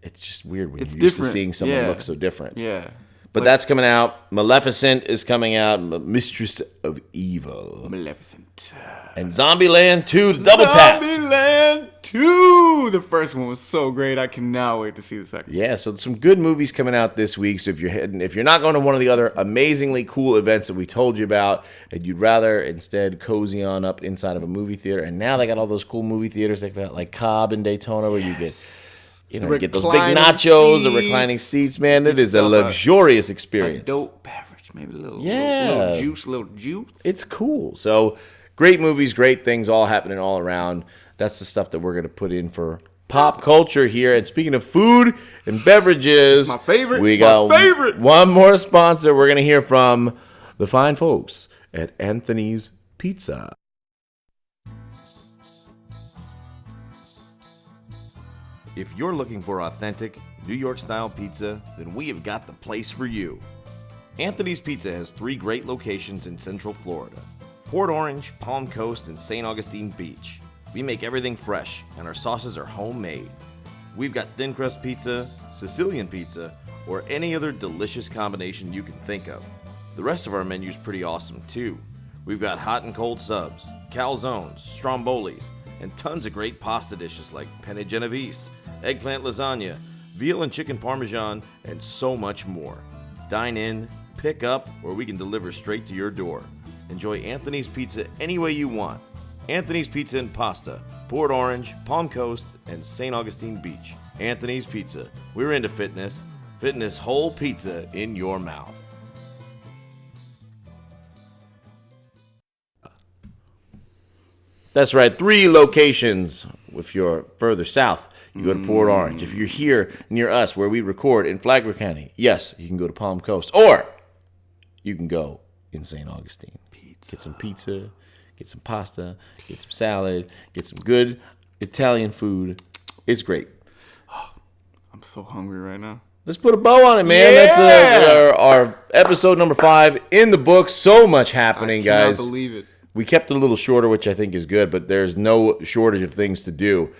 [SPEAKER 1] it's just weird when you're used to seeing someone look so different.
[SPEAKER 2] Yeah.
[SPEAKER 1] But that's coming out. Maleficent is coming out. Mistress of Evil.
[SPEAKER 2] Maleficent.
[SPEAKER 1] And Zombieland 2, the double tap.
[SPEAKER 2] Zombieland 2. The first one was so great. I cannot wait to see the second.
[SPEAKER 1] Yeah, so some good movies coming out this week. So if you're not going to one of the other amazingly cool events that we told you about, and you'd rather instead cozy on up inside of a movie theater, and now they got all those cool movie theaters like Cobb and Daytona where you get those big nachos, the reclining seats, man. It is a luxurious experience.
[SPEAKER 2] A dope beverage, maybe a little juice.
[SPEAKER 1] It's cool. So great movies, great things all happening all around. That's the stuff that we're going to put in for pop culture here. And speaking of food and beverages, we got one more sponsor. We're going to hear from the fine folks at Anthony's Pizza.
[SPEAKER 3] If you're looking for authentic, New York-style pizza, then we have got the place for you. Anthony's Pizza has 3 great locations in Central Florida: Port Orange, Palm Coast, and St. Augustine Beach. We make everything fresh, and our sauces are homemade. We've got thin crust pizza, Sicilian pizza, or any other delicious combination you can think of. The rest of our menu's pretty awesome too. We've got hot and cold subs, calzones, strombolis, and tons of great pasta dishes like penne genovese, eggplant lasagna, veal and chicken parmesan, and so much more. Dine in, pick up, or we can deliver straight to your door. Enjoy Anthony's Pizza any way you want. Anthony's Pizza and Pasta, Port Orange, Palm Coast, and St. Augustine Beach. Anthony's Pizza. We're into fitness. Fitness whole pizza in your mouth.
[SPEAKER 1] That's right, 3 locations. If you're further south, you go to Port Orange. If you're here near us where we record in Flagler County, yes, you can go to Palm Coast. Or you can go in St. Augustine. Get some pizza, get some pasta, get some salad, get some good Italian food. It's great.
[SPEAKER 2] I'm so hungry right now.
[SPEAKER 1] Let's put a bow on it, man.
[SPEAKER 2] Yeah!
[SPEAKER 1] That's our episode number 5 in the books. So much happening, guys.
[SPEAKER 2] I cannot believe it.
[SPEAKER 1] We kept it a little shorter, which I think is good, but there's no shortage of things to do.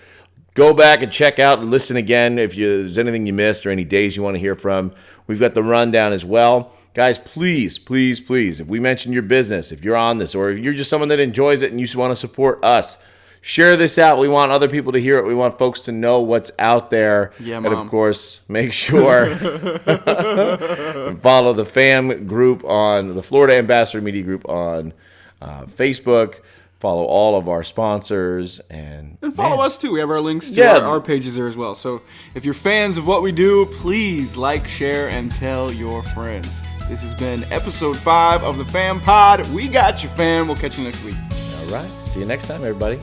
[SPEAKER 1] Go back and check out and listen again if there's anything you missed or any days you want to hear from. We've got the rundown as well. Guys, please, please, please, if we mention your business, if you're on this, or if you're just someone that enjoys it and you just want to support us, share this out. We want other people to hear it. We want folks to know what's out there.
[SPEAKER 2] Yeah,
[SPEAKER 1] and,
[SPEAKER 2] Mom.
[SPEAKER 1] of course, make sure and follow the FAM group on the Florida Ambassador Media Group on Facebook. Follow all of our sponsors. And
[SPEAKER 2] follow us, too. We have our links to our pages there as well. So if you're fans of what we do, please like, share, and tell your friends. This has been episode 5 of the Fam Pod. We got you, fam. We'll catch you next week.
[SPEAKER 1] All right. See you next time, everybody.